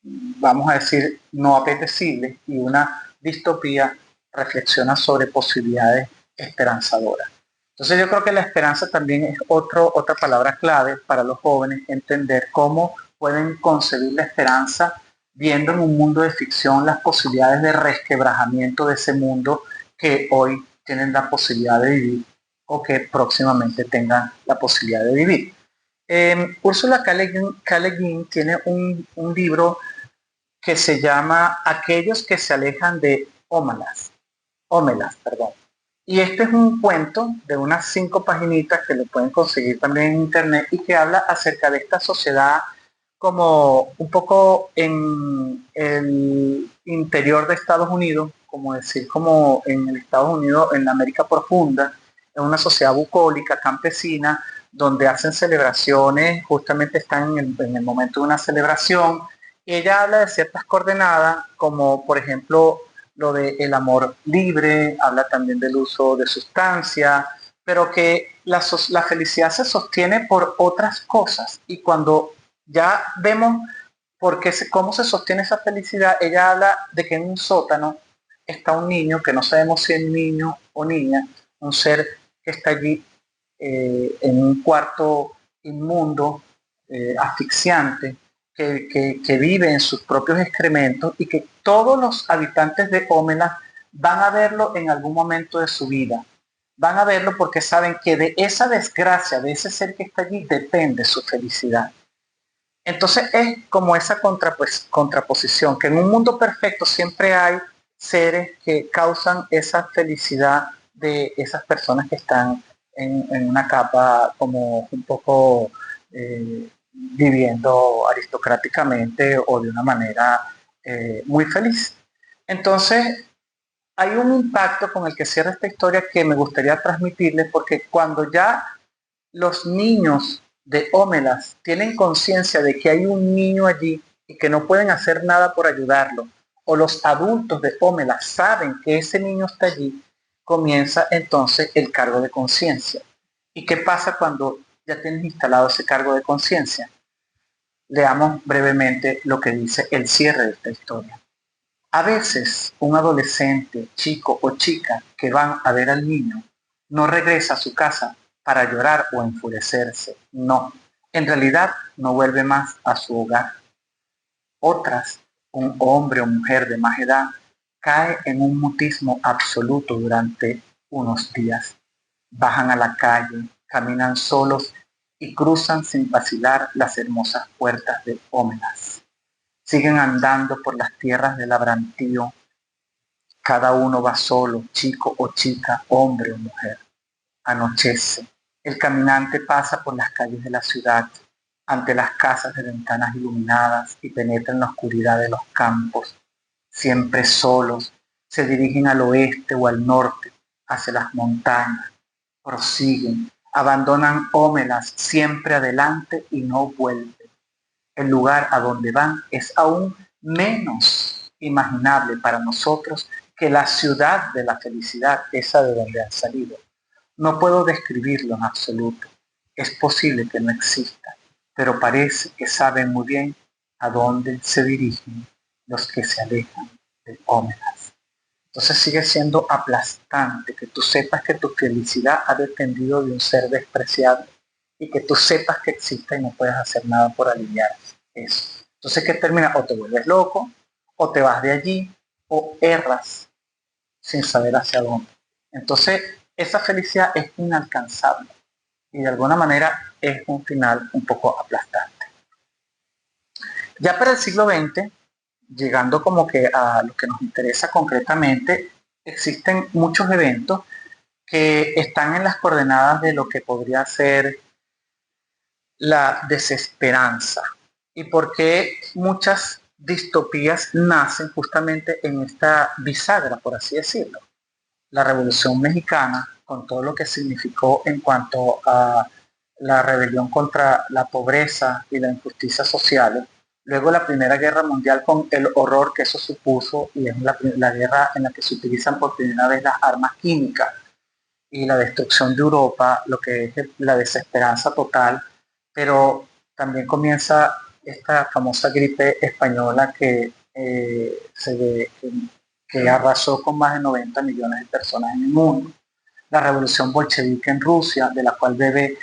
vamos a decir, no apetecibles, y una distopía reflexiona sobre posibilidades esperanzadoras. Entonces yo creo que la esperanza también es otra palabra clave para los jóvenes, entender cómo pueden concebir la esperanza viendo en un mundo de ficción las posibilidades de resquebrajamiento de ese mundo que hoy tienen la posibilidad de vivir o que próximamente tengan la posibilidad de vivir. Úrsula K. Le Guin tiene un libro que se llama Aquellos que se alejan de Ómelas. Y este es un cuento de unas 5 paginitas que lo pueden conseguir también en internet y que habla acerca de esta sociedad como un poco en el interior de Estados Unidos, como decir, como en el Estados Unidos, en la América profunda, en una sociedad bucólica, campesina, donde hacen celebraciones, justamente están en el momento de una celebración, y ella habla de ciertas coordenadas, como por ejemplo lo del amor libre, habla también del uso de sustancias, pero que la felicidad se sostiene por otras cosas, y cuando ya vemos cómo se sostiene esa felicidad, ella habla de que en un sótano está un niño, que no sabemos si es niño o niña, un ser que está allí en un cuarto inmundo, asfixiante, que vive en sus propios excrementos y que todos los habitantes de Ómelas van a verlo en algún momento de su vida. Van a verlo porque saben que de esa desgracia, de ese ser que está allí, depende su felicidad. Entonces es como esa contraposición, que en un mundo perfecto siempre hay seres que causan esa felicidad de esas personas que están en una capa como un poco viviendo aristocráticamente o de una manera muy feliz. Entonces, hay un impacto con el que cierra esta historia que me gustaría transmitirles, porque cuando ya los niños de Ómelas tienen conciencia de que hay un niño allí y que no pueden hacer nada por ayudarlo, o los adultos de Ómelas saben que ese niño está allí, comienza entonces el cargo de conciencia. ¿Y qué pasa cuando ya tienes instalado ese cargo de conciencia? Leamos brevemente lo que dice el cierre de esta historia. A veces un adolescente, chico o chica que van a ver al niño no regresa a su casa para llorar o enfurecerse. No, en realidad no vuelve más a su hogar. Otras, un hombre o mujer de más edad, cae en un mutismo absoluto durante unos días. Bajan a la calle, caminan solos y cruzan sin vacilar las hermosas puertas de Ómelas. Siguen andando por las tierras del labrantío. Cada uno va solo, chico o chica, hombre o mujer. Anochece. El caminante pasa por las calles de la ciudad, ante las casas de ventanas iluminadas, y penetra en la oscuridad de los campos. Siempre solos, se dirigen al oeste o al norte, hacia las montañas. Prosiguen, abandonan Ómelas siempre adelante y no vuelven. El lugar a donde van es aún menos imaginable para nosotros que la ciudad de la felicidad, esa de donde han salido. No puedo describirlo en absoluto. Es posible que no exista, pero parece que saben muy bien a dónde se dirigen los que se alejan de Ómelas. Entonces sigue siendo aplastante que tú sepas que tu felicidad ha dependido de un ser despreciable y que tú sepas que existe y no puedes hacer nada por aliviar eso. Entonces, ¿qué termina? O te vuelves loco, o te vas de allí, o erras sin saber hacia dónde. Entonces, esa felicidad es inalcanzable y de alguna manera es un final un poco aplastante. Ya para el siglo XX, llegando como que a lo que nos interesa concretamente, existen muchos eventos que están en las coordenadas de lo que podría ser la desesperanza y por qué muchas distopías nacen justamente en esta bisagra, por así decirlo. La Revolución Mexicana, con todo lo que significó en cuanto a la rebelión contra la pobreza y la injusticia social. Luego la Primera Guerra Mundial con el horror que eso supuso, y es la guerra en la que se utilizan por primera vez las armas químicas, y la destrucción de Europa, lo que es la desesperanza total, pero también comienza esta famosa gripe española que arrasó con más de 90 millones de personas en el mundo. La revolución bolchevique en Rusia, de la cual bebe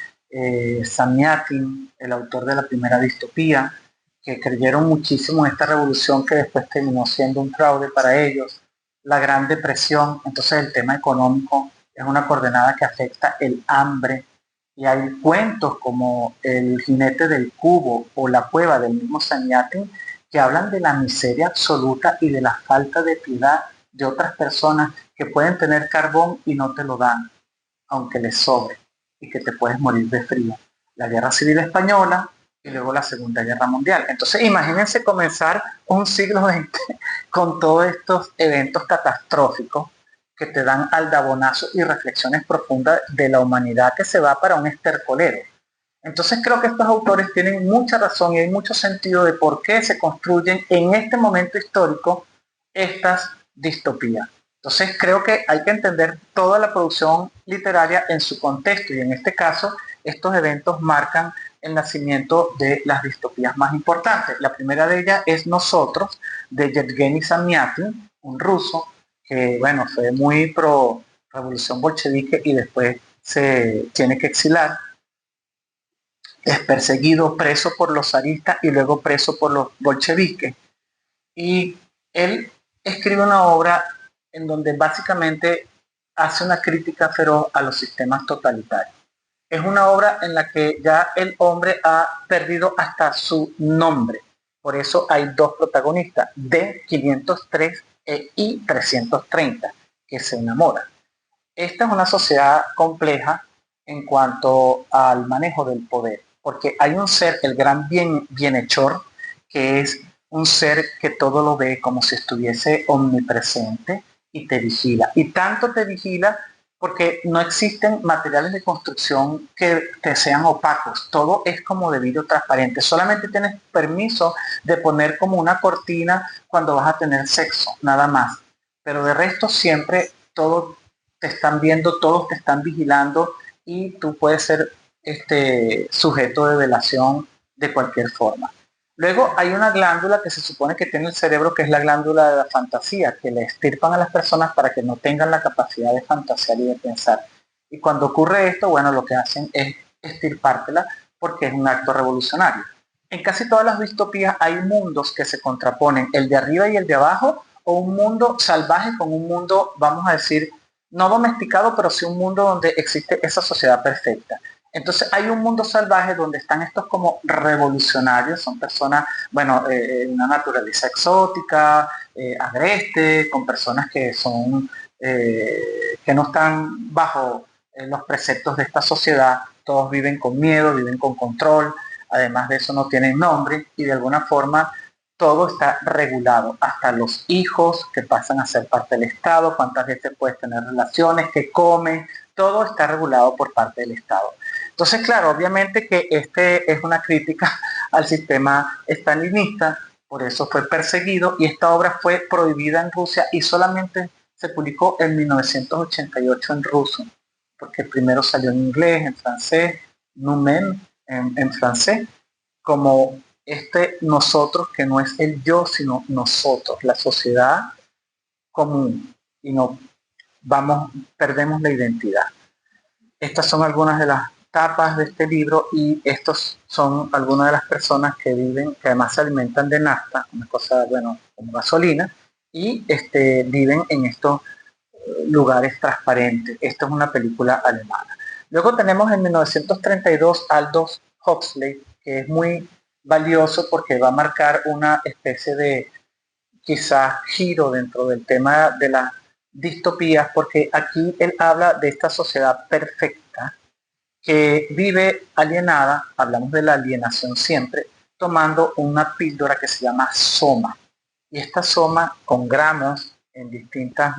Samyatin, el autor de la primera distopía, que creyeron muchísimo en esta revolución que después terminó siendo un fraude para ellos. La Gran Depresión, entonces el tema económico es una coordenada que afecta el hambre, y hay cuentos como El jinete del cubo o La cueva del mismo Samyatin que hablan de la miseria absoluta y de la falta de piedad de otras personas que pueden tener carbón y no te lo dan, aunque les sobre, y que te puedes morir de frío. La Guerra Civil Española y luego la Segunda Guerra Mundial. Entonces imagínense comenzar un siglo XX con todos estos eventos catastróficos que te dan aldabonazos y reflexiones profundas de la humanidad que se va para un estercolero. Entonces creo que estos autores tienen mucha razón y hay mucho sentido de por qué se construyen en este momento histórico estas distopías. Entonces creo que hay que entender toda la producción literaria en su contexto, y en este caso estos eventos marcan el nacimiento de las distopías más importantes. La primera de ellas es Nosotros, de Yevgeny Zamyatin, un ruso que bueno, fue muy pro revolución bolchevique y después se tiene que exilar. Es perseguido, preso por los zaristas y luego preso por los bolcheviques. Y él escribe una obra en donde básicamente hace una crítica feroz a los sistemas totalitarios. Es una obra en la que ya el hombre ha perdido hasta su nombre. Por eso hay dos protagonistas, D503 e I330, que se enamoran. Esta es una sociedad compleja en cuanto al manejo del poder. porque hay un ser, el gran bienhechor, que es un ser que todo lo ve como si estuviese omnipresente y te vigila. Y tanto te vigila porque no existen materiales de construcción que te sean opacos. Todo es como de vidrio transparente. Solamente tienes permiso de poner como una cortina cuando vas a tener sexo, nada más. Pero de resto siempre todos te están viendo, todos te están vigilando y tú puedes ser sujeto de delación de cualquier forma. Luego hay una glándula que se supone que tiene el cerebro, que es la glándula de la fantasía, que le extirpan a las personas para que no tengan la capacidad de fantasear y de pensar. Y cuando ocurre esto, bueno, lo que hacen es extirpártela porque es un acto revolucionario. En casi todas las distopías hay mundos que se contraponen, el de arriba y el de abajo, o un mundo salvaje con un mundo, vamos a decir, no domesticado, pero sí un mundo donde existe esa sociedad perfecta. Entonces hay un mundo salvaje donde están estos como revolucionarios, son personas, bueno, una naturaleza exótica, agreste, con personas que son, que no están bajo los preceptos de esta sociedad, todos viven con miedo, viven con control, además de eso no tienen nombre y de alguna forma todo está regulado, hasta los hijos que pasan a ser parte del Estado, cuántas veces puedes tener relaciones, qué comen, todo está regulado por parte del Estado. Entonces, claro, obviamente que este es una crítica al sistema stalinista, por eso fue perseguido y esta obra fue prohibida en Rusia y solamente se publicó en 1988 en ruso, porque primero salió en inglés, en francés, Numen en francés, como nosotros, que no es el yo, sino nosotros, la sociedad común, y no perdemos la identidad. Estas son algunas de las tapas de este libro y estos son algunas de las personas que viven, que además se alimentan de nafta, una cosa, bueno, como gasolina, y viven en estos lugares transparentes. Esta es una película alemana. Luego tenemos en 1932 Aldous Huxley, que es muy valioso porque va a marcar una especie de quizás giro dentro del tema de las distopías, porque aquí él habla de esta sociedad perfecta que vive alienada, hablamos de la alienación siempre, tomando una píldora que se llama soma. Y esta soma con gramos en distintas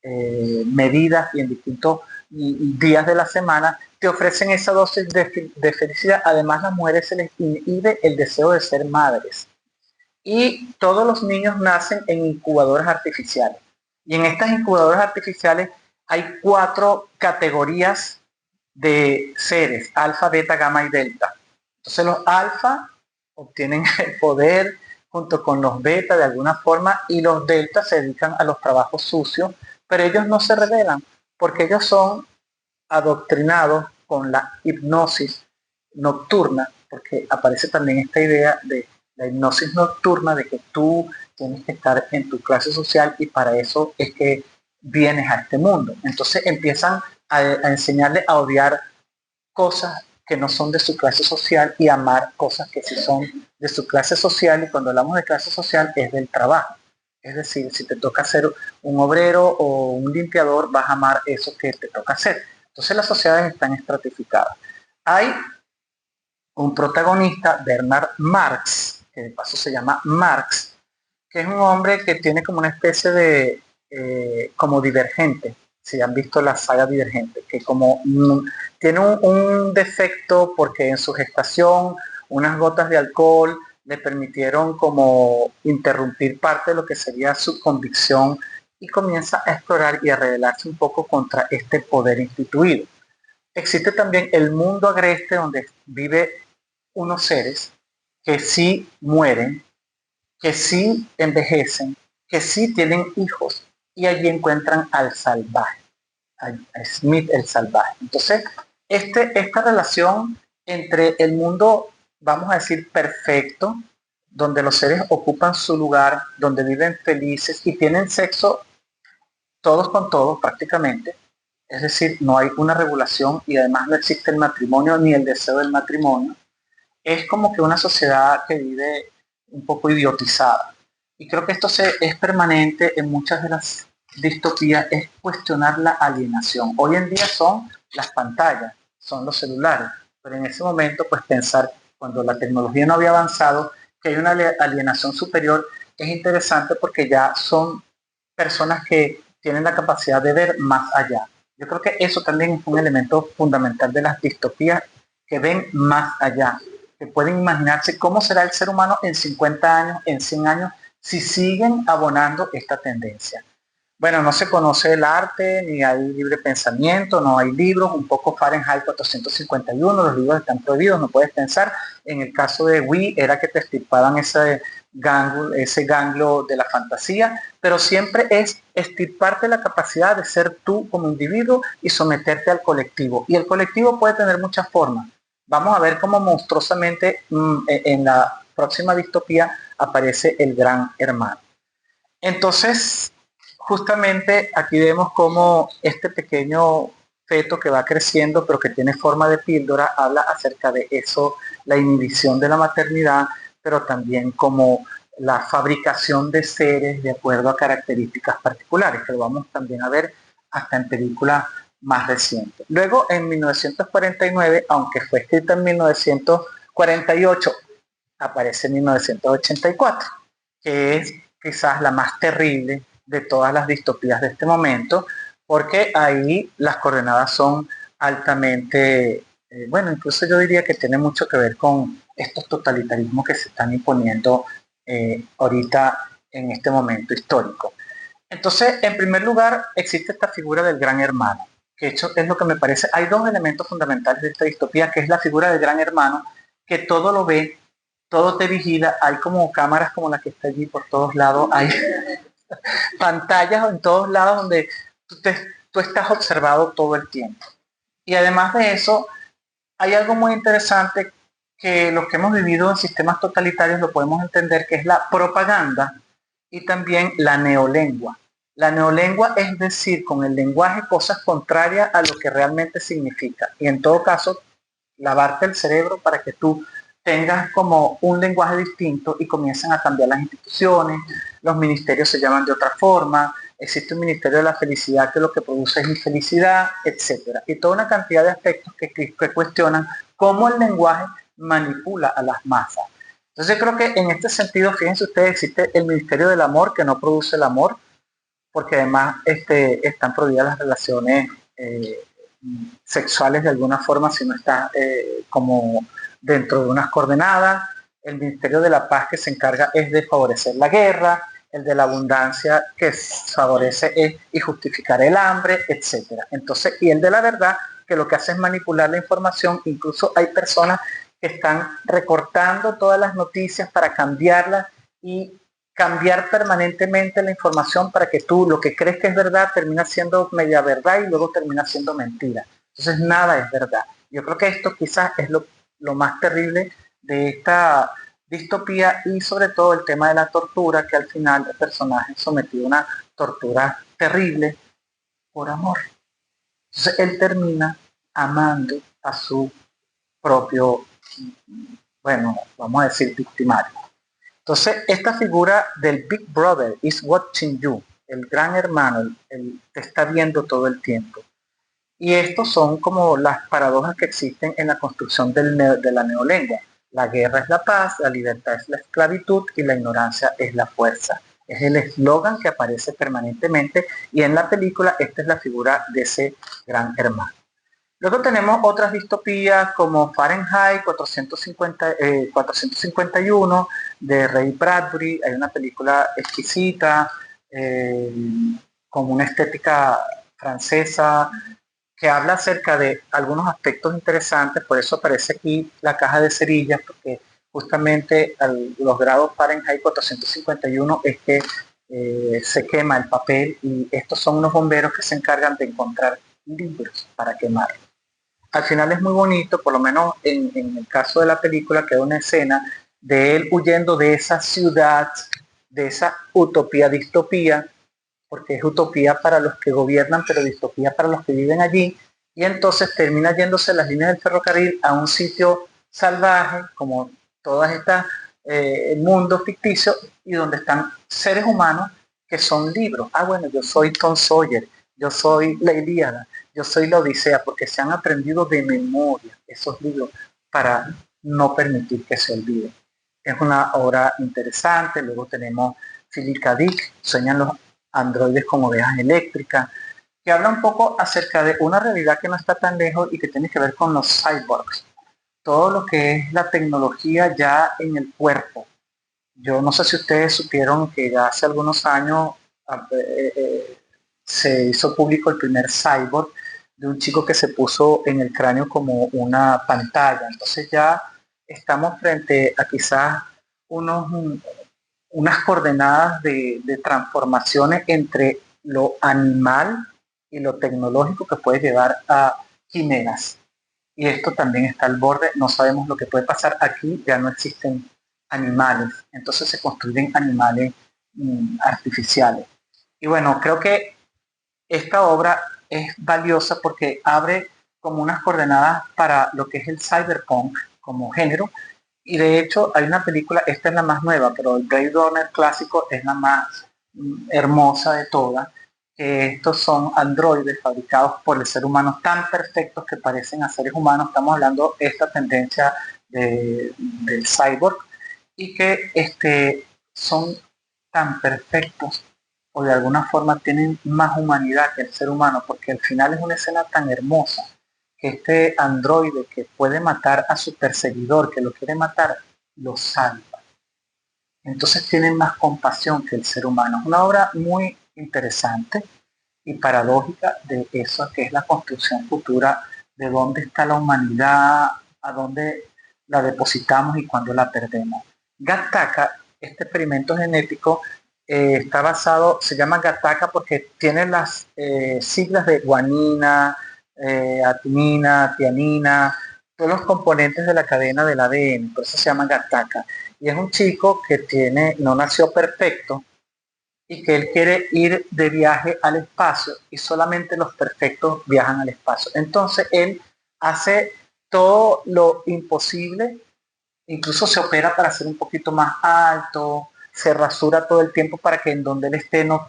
medidas y en distintos días de la semana te ofrecen esa dosis de felicidad. Además, a las mujeres se les inhibe el deseo de ser madres. Y todos los niños nacen en incubadoras artificiales. Y en estas incubadoras artificiales hay 4 categorías de seres, alfa, beta, gamma y delta. Entonces los alfa obtienen el poder junto con los beta de alguna forma y los delta se dedican a los trabajos sucios, pero ellos no se revelan porque ellos son adoctrinados con la hipnosis nocturna, porque aparece también esta idea de la hipnosis nocturna, de que tú tienes que estar en tu clase social y para eso es que vienes a este mundo. Entonces empiezan a enseñarle a odiar cosas que no son de su clase social y amar cosas que sí son de su clase social, y cuando hablamos de clase social es del trabajo. Es decir, si te toca ser un obrero o un limpiador, vas a amar eso que te toca hacer. Entonces las sociedades están estratificadas. Hay un protagonista, Bernard Marx, que de paso se llama Marx, que es un hombre que tiene como una especie de como Divergente. Si han visto la saga Divergente, que como tiene un defecto porque en su gestación unas gotas de alcohol le permitieron como interrumpir parte de lo que sería su convicción y comienza a explorar y a rebelarse un poco contra este poder instituido. Existe también el mundo agreste donde vive unos seres que sí mueren, que sí envejecen, que sí tienen hijos y allí encuentran al salvaje. Smith el salvaje. Entonces, esta relación entre el mundo, vamos a decir, perfecto, donde los seres ocupan su lugar, donde viven felices y tienen sexo todos con todos prácticamente, es decir, no hay una regulación y además no existe el matrimonio ni el deseo del matrimonio, es como que una sociedad que vive un poco idiotizada. Y creo que esto es permanente en muchas de las distopía, es cuestionar la alienación. Hoy en día son las pantallas, son los celulares, pero en ese momento pues pensar cuando la tecnología no había avanzado que hay una alienación superior es interesante porque ya son personas que tienen la capacidad de ver más allá. Yo creo que eso también es un elemento fundamental de las distopías, que ven más allá, que pueden imaginarse cómo será el ser humano en 50 años, en 100 años, si siguen abonando esta tendencia. Bueno, no se conoce el arte, ni hay libre pensamiento, no hay libros, un poco Fahrenheit 451, los libros están prohibidos, no puedes pensar. En el caso de Wii era que te extirpaban ese ganglio de la fantasía, pero siempre es extirparte la capacidad de ser tú como individuo y someterte al colectivo. Y el colectivo puede tener muchas formas. Vamos a ver cómo monstruosamente en la próxima distopía aparece el gran hermano. Entonces, justamente aquí vemos cómo este pequeño feto que va creciendo pero que tiene forma de píldora habla acerca de eso, la inhibición de la maternidad, pero también como la fabricación de seres de acuerdo a características particulares, que lo vamos también a ver hasta en películas más recientes. Luego, en 1949, aunque fue escrita en 1948, aparece en 1984, que es quizás la más terrible de todas las distopías de este momento, porque ahí las coordenadas son altamente, bueno, incluso yo diría que tiene mucho que ver con estos totalitarismos que se están imponiendo ahorita en este momento histórico. Entonces, en primer lugar, existe esta figura del gran hermano, que hecho es lo que me parece, hay dos elementos fundamentales de esta distopía, que es la figura del gran hermano, que todo lo ve, todo te vigila, hay como cámaras como la que está allí por todos lados, hay pantallas en todos lados donde tú estás observado todo el tiempo. Y además de eso, hay algo muy interesante que los que hemos vivido en sistemas totalitarios lo podemos entender, que es la propaganda y también la neolengua. La neolengua es decir, con el lenguaje cosas contrarias a lo que realmente significa. Y en todo caso, lavarte el cerebro para que tú tengas como un lenguaje distinto y comiencen a cambiar las instituciones, los ministerios se llaman de otra forma, existe un ministerio de la felicidad que lo que produce es infelicidad, etc. Y toda una cantidad de aspectos que cuestionan cómo el lenguaje manipula a las masas. Entonces yo creo que en este sentido, fíjense ustedes, existe el ministerio del amor que no produce el amor, porque además están prohibidas las relaciones sexuales de alguna forma si no está como dentro de unas coordenadas. El Ministerio de la Paz que se encarga es de favorecer la guerra, el de la abundancia que favorece es y justificar el hambre, etc. Entonces, y el de la verdad que lo que hace es manipular la información. Incluso hay personas que están recortando todas las noticias para cambiarlas y cambiar permanentemente la información para que tú lo que crees que es verdad termina siendo media verdad y luego termina siendo mentira. Entonces nada es verdad. Yo creo que esto quizás es lo más terrible de esta distopía y sobre todo el tema de la tortura, que al final el personaje es sometido a una tortura terrible por amor. Entonces él termina amando a su propio, bueno, vamos a decir victimario. Entonces, esta figura del Big Brother is watching you, el gran hermano, te está viendo todo el tiempo. Y estos son como las paradojas que existen en la construcción de la neolengua. La guerra es la paz, la libertad es la esclavitud y la ignorancia es la fuerza. Es el eslogan que aparece permanentemente y en la película esta es la figura de ese gran hermano. Luego tenemos otras distopías como Fahrenheit 451 de Ray Bradbury. Hay una película exquisita con una estética francesa que habla acerca de algunos aspectos interesantes. Por eso aparece aquí la caja de cerillas, porque justamente los grados Fahrenheit 451 es que se quema el papel y estos son unos bomberos que se encargan de encontrar libros para quemar. Al final es muy bonito, por lo menos en el caso de la película queda una escena de él huyendo de esa ciudad, de esa utopía, distopía, porque es utopía para los que gobiernan, pero distopía para los que viven allí, y entonces termina yéndose las líneas del ferrocarril a un sitio salvaje, como todas estas mundos ficticios, y donde están seres humanos que son libros. Ah, bueno, yo soy Tom Sawyer, yo soy la Ilíada, yo soy la Odisea, porque se han aprendido de memoria esos libros para no permitir que se olviden. Es una obra interesante. Luego tenemos Philip K. Dick, Sueñan los androides como ovejas eléctricas, que habla un poco acerca de una realidad que no está tan lejos y que tiene que ver con los cyborgs, todo lo que es la tecnología ya en el cuerpo. Yo no sé si ustedes supieron que ya hace algunos años se hizo público el primer cyborg de un chico que se puso en el cráneo como una pantalla. Entonces ya estamos frente a quizás unas coordenadas de transformaciones entre lo animal y lo tecnológico que puede llevar a quimeras. Y esto también está al borde, no sabemos lo que puede pasar. Aquí ya no existen animales, entonces se construyen animales artificiales. Y bueno, creo que esta obra es valiosa porque abre como unas coordenadas para lo que es el cyberpunk como género. Y de hecho hay una película, esta es la más nueva, pero el Blade Runner clásico es la más hermosa de todas, que estos son androides fabricados por el ser humano tan perfectos que parecen a seres humanos. Estamos hablando de esta tendencia del cyborg, y que son tan perfectos o de alguna forma tienen más humanidad que el ser humano, porque al final es una escena tan hermosa que este androide que puede matar a su perseguidor, que lo quiere matar, lo salva. Entonces tienen más compasión que el ser humano. Es una obra muy interesante y paradójica de eso que es la construcción futura, de dónde está la humanidad, a dónde la depositamos y cuándo la perdemos. Gattaca, este experimento genético, está basado, se llama Gattaca porque tiene las siglas de guanina, adenina, tiamina, todos los componentes de la cadena del ADN, por eso se llama Gattaca. Y es un chico que no nació perfecto y que él quiere ir de viaje al espacio y solamente los perfectos viajan al espacio. Entonces él hace todo lo imposible, incluso se opera para ser un poquito más alto, se rasura todo el tiempo para que en donde él esté no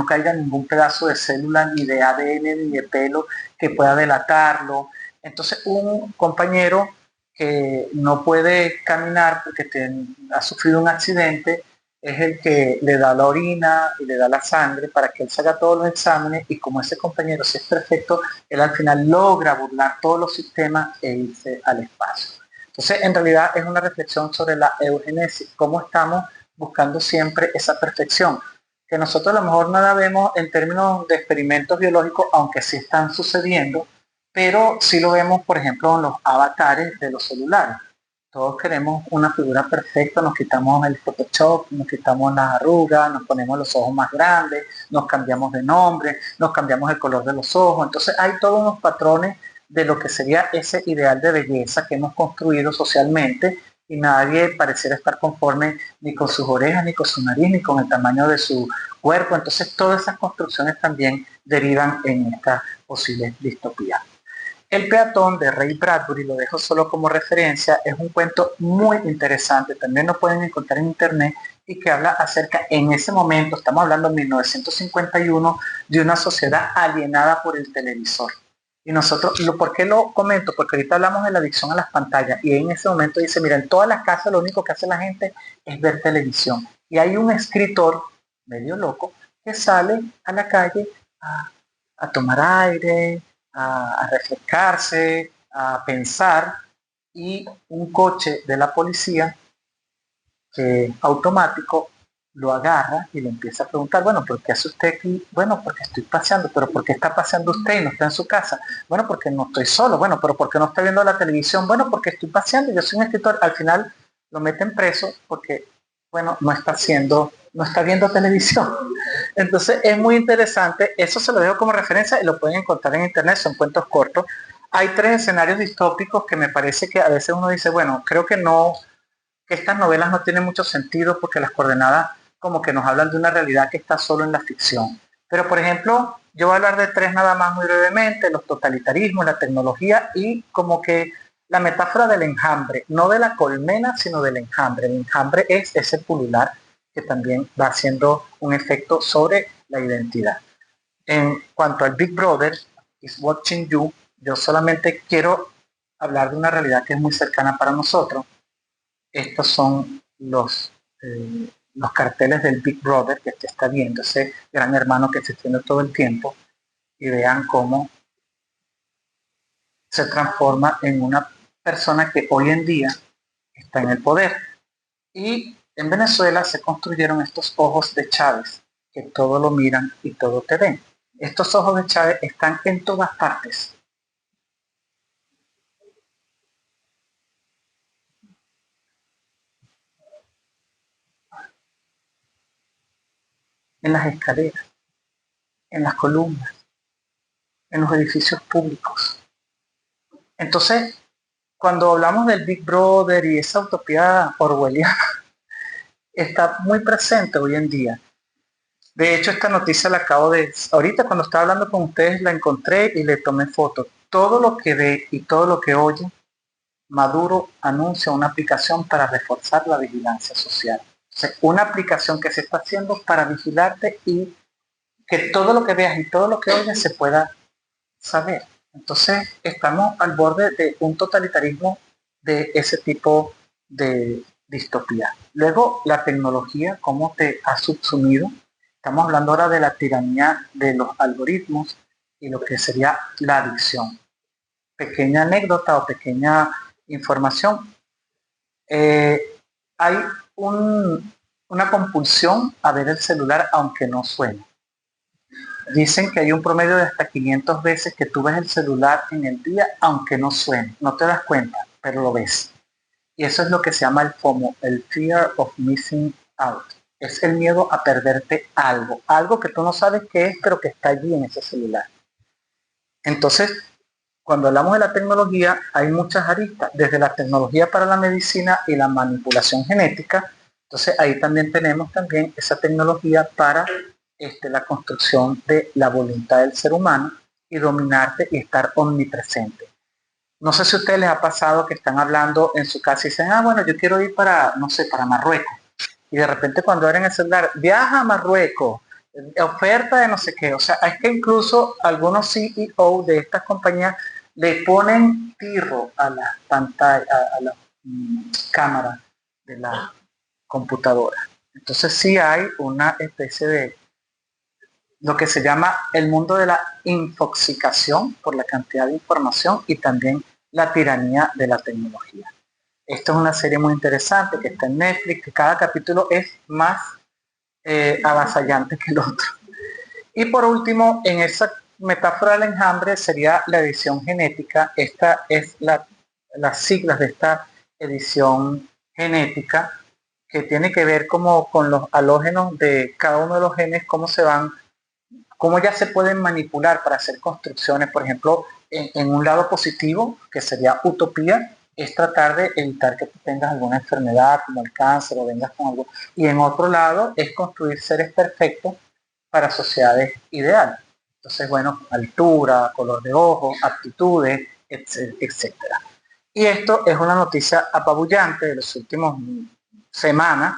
caiga ningún pedazo de célula, ni de ADN, ni de pelo que pueda delatarlo. Entonces un compañero que no puede caminar porque ha sufrido un accidente es el que le da la orina y le da la sangre para que él se haga todos los exámenes, y como ese compañero sí es perfecto, él al final logra burlar todos los sistemas e irse al espacio. Entonces, en realidad es una reflexión sobre la eugenesis, cómo estamos buscando siempre esa perfección, que nosotros a lo mejor no la vemos en términos de experimentos biológicos, aunque sí están sucediendo, pero sí lo vemos, por ejemplo, en los avatares de los celulares. Todos queremos una figura perfecta, nos quitamos el Photoshop, nos quitamos las arrugas, nos ponemos los ojos más grandes, nos cambiamos de nombre, nos cambiamos el color de los ojos. Entonces hay todos unos patrones de lo que sería ese ideal de belleza que hemos construido socialmente, y nadie pareciera estar conforme ni con sus orejas, ni con su nariz, ni con el tamaño de su cuerpo. Entonces todas esas construcciones también derivan en esta posible distopía. El peatón de Ray Bradbury, lo dejo solo como referencia, es un cuento muy interesante, también lo pueden encontrar en internet, y que habla acerca, en ese momento, estamos hablando de 1951, de una sociedad alienada por el televisor. Y nosotros, ¿por qué lo comento? Porque ahorita hablamos de la adicción a las pantallas, y en ese momento dice, mira, en todas las casas lo único que hace la gente es ver televisión. Y hay un escritor medio loco que sale a la calle a tomar aire, a refrescarse, a pensar, y un coche de la policía automático lo agarra y le empieza a preguntar, bueno, ¿por qué hace usted aquí? Bueno, porque estoy paseando. ¿Pero por qué está paseando usted y no está en su casa? Bueno, porque no estoy solo. Bueno, ¿pero por qué no está viendo la televisión? Bueno, porque estoy paseando, yo soy un escritor. Al final lo meten preso porque, bueno, no está viendo televisión. Entonces es muy interesante, eso se lo dejo como referencia y lo pueden encontrar en internet, son cuentos cortos. Hay 3 escenarios distópicos que me parece que a veces uno dice, bueno, creo que estas novelas no tienen mucho sentido porque las coordenadas como que nos hablan de una realidad que está solo en la ficción. Pero por ejemplo, yo voy a hablar de 3 nada más muy brevemente: los totalitarismos, la tecnología y como que la metáfora del enjambre, no de la colmena, sino del enjambre. El enjambre es ese pulular que también va haciendo un efecto sobre la identidad. En cuanto al Big Brother is watching you, yo solamente quiero hablar de una realidad que es muy cercana para nosotros. Estos son los carteles del Big Brother que usted está viendo, ese gran hermano que se extiende todo el tiempo, y vean cómo se transforma en una persona que hoy en día está en el poder. Y en Venezuela se construyeron estos ojos de Chávez, que todo lo miran y todo te ven. Estos ojos de Chávez están en todas partes. En las escaleras, en las columnas, en los edificios públicos. Entonces, cuando hablamos del Big Brother y esa utopía orwelliana, está muy presente hoy en día. De hecho, esta noticia la acabo de... Ahorita cuando estaba hablando con ustedes la encontré y le tomé foto. Todo lo que ve y todo lo que oye, Maduro anuncia una aplicación para reforzar la vigilancia social. O sea, una aplicación que se está haciendo para vigilarte y que todo lo que veas y todo lo que oyes se pueda saber. Entonces, estamos al borde de un totalitarismo de ese tipo de distopía. Luego, la tecnología, cómo te ha subsumido. Estamos hablando ahora de la tiranía de los algoritmos y lo que sería la adicción. Pequeña anécdota o pequeña información. Hay una compulsión a ver el celular aunque no suene. Dicen que hay un promedio de hasta 500 veces que tú ves el celular en el día aunque no suene. No te das cuenta, pero lo ves. Y eso es lo que se llama el FOMO, el Fear of Missing Out. Es el miedo a perderte algo. Algo que tú no sabes qué es, pero que está allí en ese celular. Entonces, cuando hablamos de la tecnología, hay muchas aristas, desde la tecnología para la medicina y la manipulación genética. Entonces, ahí también tenemos también esa tecnología para la construcción de la voluntad del ser humano y dominarte y estar omnipresente. No sé si a ustedes les ha pasado que están hablando en su casa y dicen, bueno, yo quiero ir para, no sé, para Marruecos. Y de repente cuando abren el celular, viaja a Marruecos, oferta de no sé qué. O sea, es que incluso algunos CEO de estas compañías le ponen tirro a la pantalla, a la cámara de la computadora. Entonces sí hay una especie de lo que se llama el mundo de la infoxicación por la cantidad de información y también la tiranía de la tecnología. Esta es una serie muy interesante que está en Netflix, que cada capítulo es más avasallante que el otro. Y por último, en esa metáfora del enjambre sería la edición genética. Esta es las siglas de esta edición genética que tiene que ver como con los halógenos de cada uno de los genes, cómo ya se pueden manipular para hacer construcciones. Por ejemplo, en un lado positivo, que sería utopía, es tratar de evitar que tú tengas alguna enfermedad como el cáncer o vengas con algo. Y en otro lado es construir seres perfectos para sociedades ideales. Entonces, bueno, altura, color de ojos, aptitudes, etcétera. Y esto es una noticia apabullante de las últimas semanas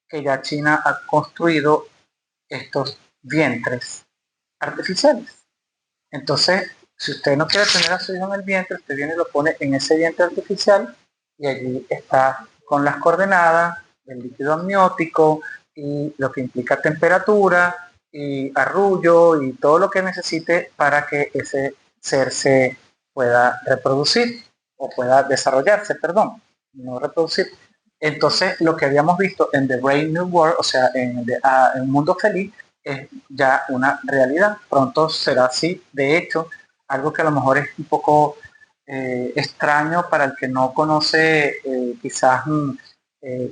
que ya China ha construido estos vientres artificiales. Entonces, si usted no quiere tener a su hijo en el vientre, usted viene y lo pone en ese vientre artificial y allí está con las coordenadas, el líquido amniótico y lo que implica temperatura y arrullo y todo lo que necesite para que ese ser se pueda reproducir o pueda desarrollarse, perdón, no reproducir. Entonces, lo que habíamos visto en The Brave New World, o sea, en Un Mundo Feliz, es ya una realidad. Pronto será así. De hecho, algo que a lo mejor es un poco extraño para el que no conoce quizás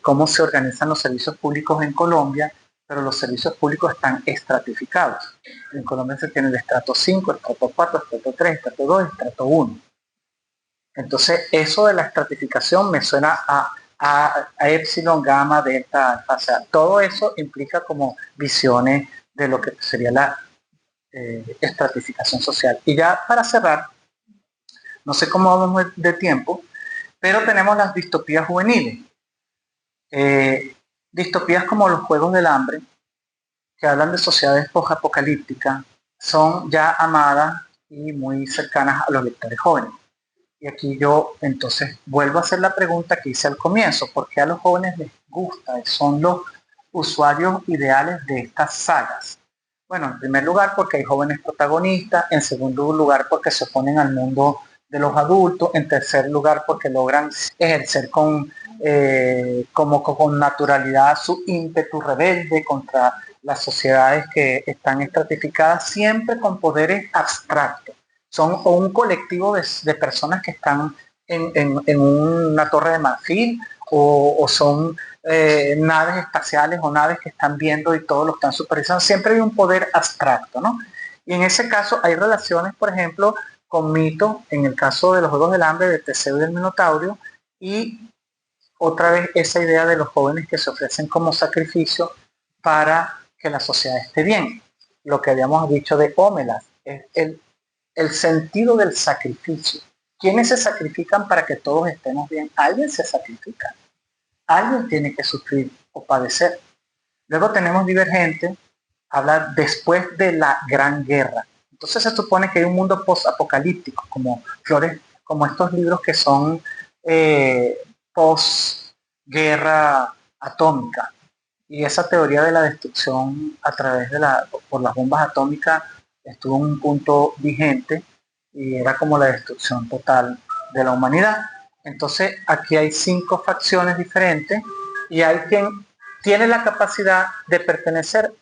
cómo se organizan los servicios públicos en Colombia, pero los servicios públicos están estratificados. En Colombia se tiene el estrato 5, el estrato 4, el estrato 3, el estrato 2, el estrato 1. Entonces, eso de la estratificación me suena a epsilon, gamma, delta, alfa. O sea, todo eso implica como visiones de lo que sería la estratificación social. Y ya para cerrar, no sé cómo vamos de tiempo, pero tenemos las distopías juveniles. Distopías como los Juegos del Hambre, que hablan de sociedades post-apocalípticas, son ya amadas y muy cercanas a los lectores jóvenes. Y aquí yo entonces vuelvo a hacer la pregunta que hice al comienzo: ¿por qué a los jóvenes les gusta? Son los usuarios ideales de estas sagas. Bueno, en primer lugar porque hay jóvenes protagonistas, en segundo lugar porque se oponen al mundo de los adultos, en tercer lugar porque logran ejercer con naturalidad su ímpetu rebelde contra las sociedades que están estratificadas, siempre con poderes abstractos. Son un colectivo de personas que están en una torre de marfil, o son naves espaciales o naves que están viendo y todo lo están supervisando. Siempre hay un poder abstracto, ¿no? Y en ese caso hay relaciones, por ejemplo, con mitos, en el caso de los Juegos del Hambre, de Teseo y del Minotauro, y otra vez esa idea de los jóvenes que se ofrecen como sacrificio para que la sociedad esté bien. Lo que habíamos dicho de Ómelas, es el sentido del sacrificio. ¿Quiénes se sacrifican para que todos estemos bien? Alguien se sacrifica. Alguien tiene que sufrir o padecer. Luego tenemos Divergente, habla después de la Gran Guerra. Entonces se supone que hay un mundo post-apocalíptico, como Flores, como estos libros que son post-guerra atómica. Y esa teoría de la destrucción a través por las bombas atómicas estuvo en un punto vigente, y era como la destrucción total de la humanidad. Entonces aquí hay 5 facciones diferentes, y hay quien tiene la capacidad de pertenecer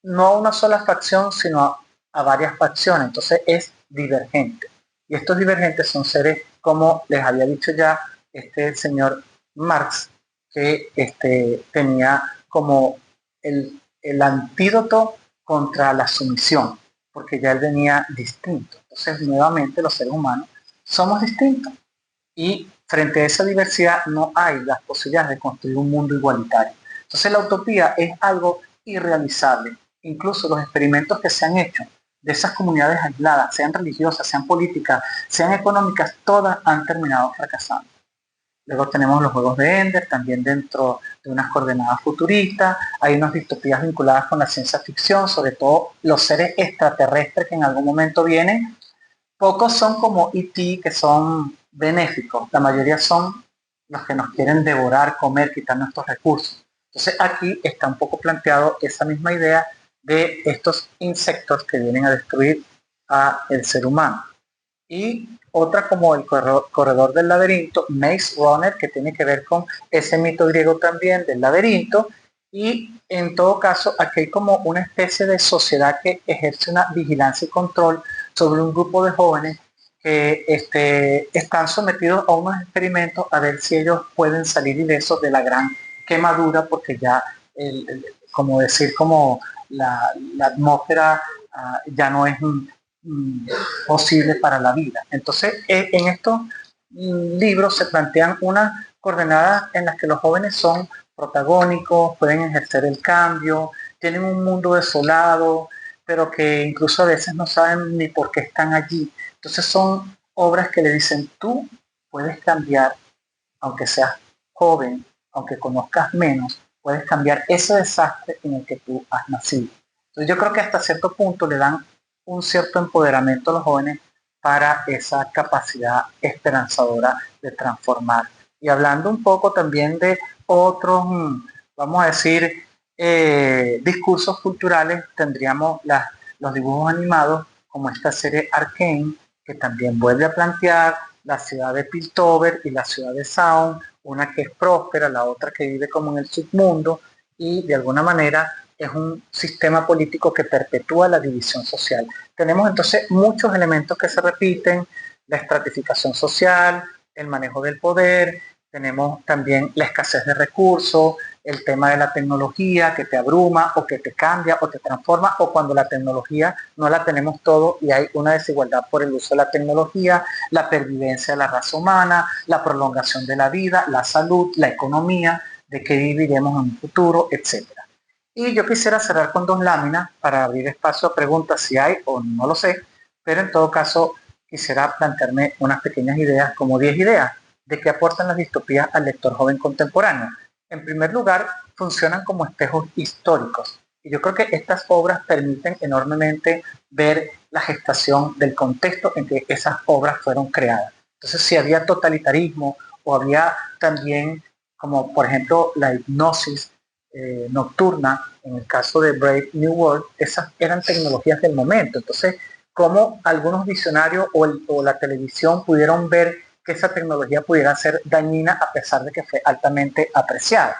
no a una sola facción, sino a varias facciones. Entonces es divergente. Y estos divergentes son seres, como les había dicho ya este señor Marx, que tenía como el antídoto contra la sumisión, porque ya él venía distinto. Entonces, nuevamente, los seres humanos somos distintos. Y frente a esa diversidad no hay las posibilidades de construir un mundo igualitario. Entonces, la utopía es algo irrealizable. Incluso los experimentos que se han hecho de esas comunidades aisladas, sean religiosas, sean políticas, sean económicas, todas han terminado fracasando. Luego tenemos los juegos de Ender, también dentro de unas coordenadas futuristas. Hay unas distopías vinculadas con la ciencia ficción, sobre todo los seres extraterrestres que en algún momento vienen. Pocos son como E.T., que son benéficos. La mayoría son los que nos quieren devorar, comer, quitar nuestros recursos. Entonces aquí está un poco planteado esa misma idea de estos insectos que vienen a destruir al ser humano. Y otra como el corredor del laberinto, Maze Runner, que tiene que ver con ese mito griego también del laberinto. Y en todo caso, aquí hay como una especie de sociedad que ejerce una vigilancia y control sobre un grupo de jóvenes que están sometidos a unos experimentos a ver si ellos pueden salir ilesos de la gran quemadura, porque ya, como decir, como la atmósfera ya no es posible para la vida. Entonces, en estos libros se plantean unas coordenadas en las que los jóvenes son protagónicos, pueden ejercer el cambio, tienen un mundo desolado, pero que incluso a veces no saben ni por qué están allí. Entonces son obras que le dicen: tú puedes cambiar, aunque seas joven, aunque conozcas menos, puedes cambiar ese desastre en el que tú has nacido. Entonces yo creo que hasta cierto punto le dan un cierto empoderamiento a los jóvenes para esa capacidad esperanzadora de transformar. Y hablando un poco también de otros, vamos a decir, discursos culturales, tendríamos los dibujos animados, como esta serie Arcane, que también vuelve a plantear la ciudad de Piltover y la ciudad de Sound, una que es próspera, la otra que vive como en el submundo, y de alguna manera es un sistema político que perpetúa la división social. Tenemos entonces muchos elementos que se repiten: la estratificación social, el manejo del poder, tenemos también la escasez de recursos, el tema de la tecnología que te abruma o que te cambia o te transforma, o cuando la tecnología no la tenemos todo y hay una desigualdad por el uso de la tecnología, la pervivencia de la raza humana, la prolongación de la vida, la salud, la economía, de qué viviremos en un futuro, etc. Y yo quisiera cerrar con 2 láminas para abrir espacio a preguntas, si hay o no lo sé, pero en todo caso quisiera plantearme unas pequeñas ideas, como 10 ideas, de qué aportan las distopías al lector joven contemporáneo. En primer lugar, funcionan como espejos históricos. Y yo creo que estas obras permiten enormemente ver la gestación del contexto en que esas obras fueron creadas. Entonces, si había totalitarismo o había también, como por ejemplo la hipnosis nocturna, en el caso de Brave New World, esas eran tecnologías del momento. Entonces, cómo algunos visionarios o la televisión pudieron ver que esa tecnología pudiera ser dañina a pesar de que fue altamente apreciada.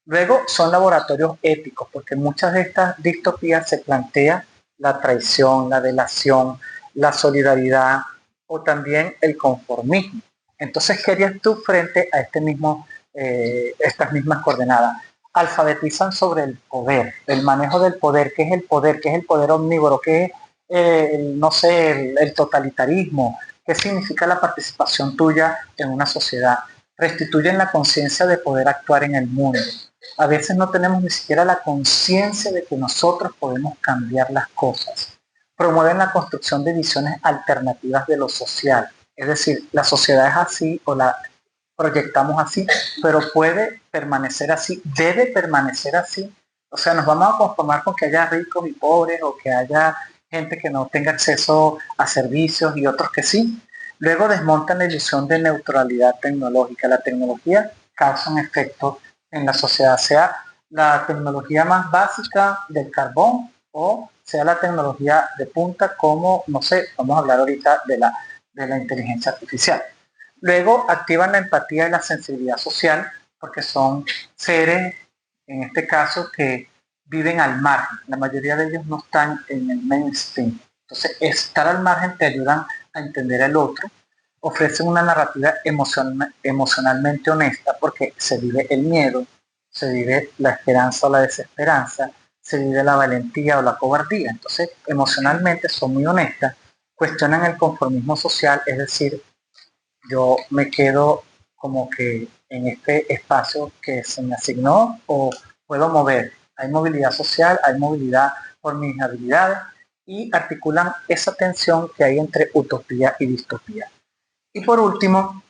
Luego son laboratorios éticos, porque en muchas de estas distopías se plantea la traición, la delación, la solidaridad o también el conformismo. Entonces, ¿qué harías tú frente a estas mismas coordenadas? Alfabetizan sobre el poder, el manejo del poder, qué es el poder omnívoro, qué es, no sé, el totalitarismo, qué significa la participación tuya en una sociedad. Restituyen la conciencia de poder actuar en el mundo. A veces no tenemos ni siquiera la conciencia de que nosotros podemos cambiar las cosas. Promueven la construcción de visiones alternativas de lo social. Es decir, la sociedad es así o la proyectamos así, pero puede permanecer así, debe permanecer así. O sea, nos vamos a conformar con que haya ricos y pobres o que haya gente que no tenga acceso a servicios y otros que sí. Luego desmontan la ilusión de neutralidad tecnológica. La tecnología causa un efecto en la sociedad, sea la tecnología más básica del carbón o sea la tecnología de punta como, no sé, vamos a hablar ahorita de la inteligencia artificial. Luego activan la empatía y la sensibilidad social porque son seres, en este caso, que viven al margen. La mayoría de ellos no están en el mainstream. Entonces, estar al margen te ayudan a entender al otro. Ofrecen una narrativa emocionalmente honesta porque se vive el miedo, se vive la esperanza o la desesperanza, se vive la valentía o la cobardía. Entonces, emocionalmente son muy honestas, cuestionan el conformismo social, es decir, yo me quedo como que en este espacio que se me asignó o puedo mover. Hay movilidad social, hay movilidad por mis habilidades y articulan esa tensión que hay entre utopía y distopía. Y por último,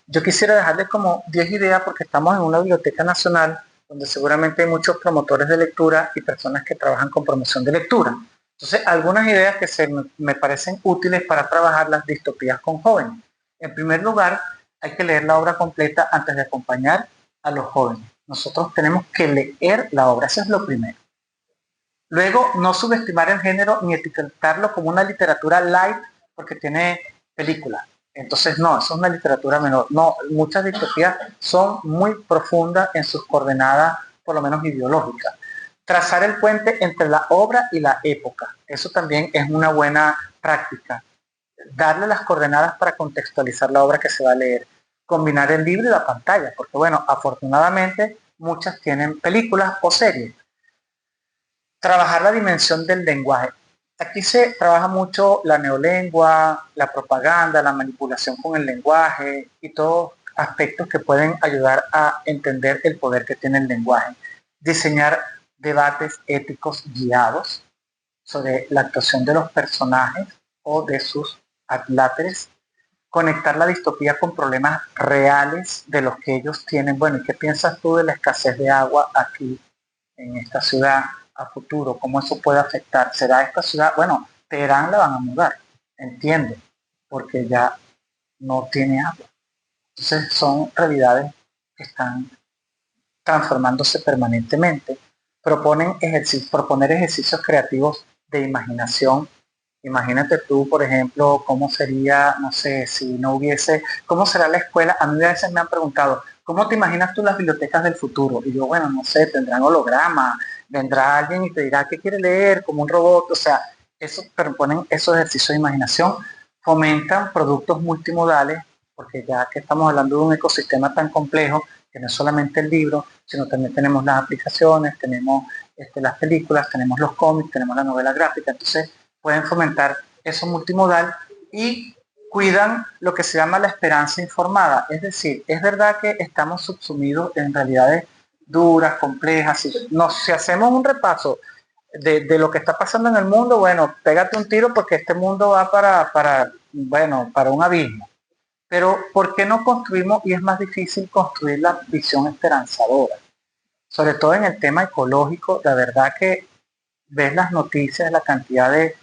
yo quisiera dejarles como 10 ideas porque estamos en una biblioteca nacional donde seguramente hay muchos promotores de lectura y personas que trabajan con promoción de lectura. Entonces, algunas ideas que me parecen útiles para trabajar las distopías con jóvenes. En primer lugar, hay que leer la obra completa antes de acompañar a los jóvenes. Nosotros tenemos que leer la obra, eso es lo primero. Luego, no subestimar el género ni etiquetarlo como una literatura light porque tiene películas. Entonces, no, eso es una literatura menor. No, muchas distopías son muy profundas en sus coordenadas, por lo menos ideológicas. Trazar el puente entre la obra y la época. Eso también es una buena práctica. Darle las coordenadas para contextualizar la obra que se va a leer. Combinar el libro y la pantalla, porque bueno, afortunadamente muchas tienen películas o series. Trabajar la dimensión del lenguaje. Aquí se trabaja mucho la neolengua, la propaganda, la manipulación con el lenguaje y todos aspectos que pueden ayudar a entender el poder que tiene el lenguaje. Diseñar debates éticos guiados sobre la actuación de los personajes o de sus adláteres. Conectar la distopía con problemas reales de los que ellos tienen. Bueno, ¿y qué piensas tú de la escasez de agua aquí en esta ciudad a futuro? ¿Cómo eso puede afectar? ¿Será esta ciudad? Bueno, Teherán la van a mudar, entiendo, porque ya no tiene agua. Entonces son realidades que están transformándose permanentemente. Proponer ejercicios creativos de imaginación. Imagínate tú, por ejemplo, cómo sería, no sé, si no hubiese, cómo será la escuela. A mí a veces me han preguntado, ¿cómo te imaginas tú las bibliotecas del futuro? Y yo, bueno, no sé, tendrán hologramas, vendrá alguien y te dirá qué quiere leer, como un robot. O sea, eso proponen esos ejercicios de imaginación, fomentan productos multimodales, porque ya que estamos hablando de un ecosistema tan complejo, que no es solamente el libro, sino también tenemos las aplicaciones, tenemos las películas, tenemos los cómics, tenemos la novela gráfica. Entonces pueden fomentar eso multimodal y cuidan lo que se llama la esperanza informada. Es decir, es verdad que estamos subsumidos en realidades duras, complejas. Si hacemos un repaso de lo que está pasando en el mundo, bueno, pégate un tiro porque este mundo va para un abismo. Pero ¿por qué no construimos? Y es más difícil construir la visión esperanzadora. O sobre todo en el tema ecológico. La verdad que ves las noticias, la cantidad de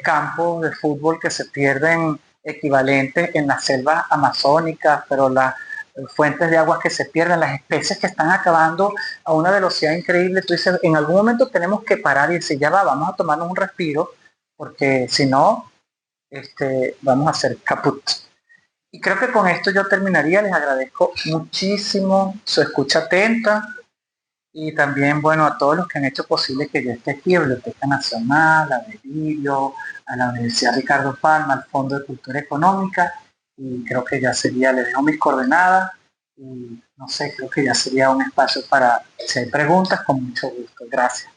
campos de fútbol que se pierden equivalentes en las selvas amazónicas, pero las fuentes de aguas que se pierden, las especies que están acabando a una velocidad increíble. Tú dices, en algún momento tenemos que parar y decir, ya va, vamos a tomarnos un respiro, porque si no, vamos a ser caput. Y creo que con esto yo terminaría. Les agradezco muchísimo su escucha atenta y también, bueno, a todos los que han hecho posible que yo esté aquí, a la Biblioteca Nacional, a Berilio, a la Universidad Ricardo Palma, al Fondo de Cultura Económica, y creo que ya sería, le dejo mis coordenadas y no sé, creo que ya sería un espacio para, si hay preguntas, con mucho gusto. Gracias.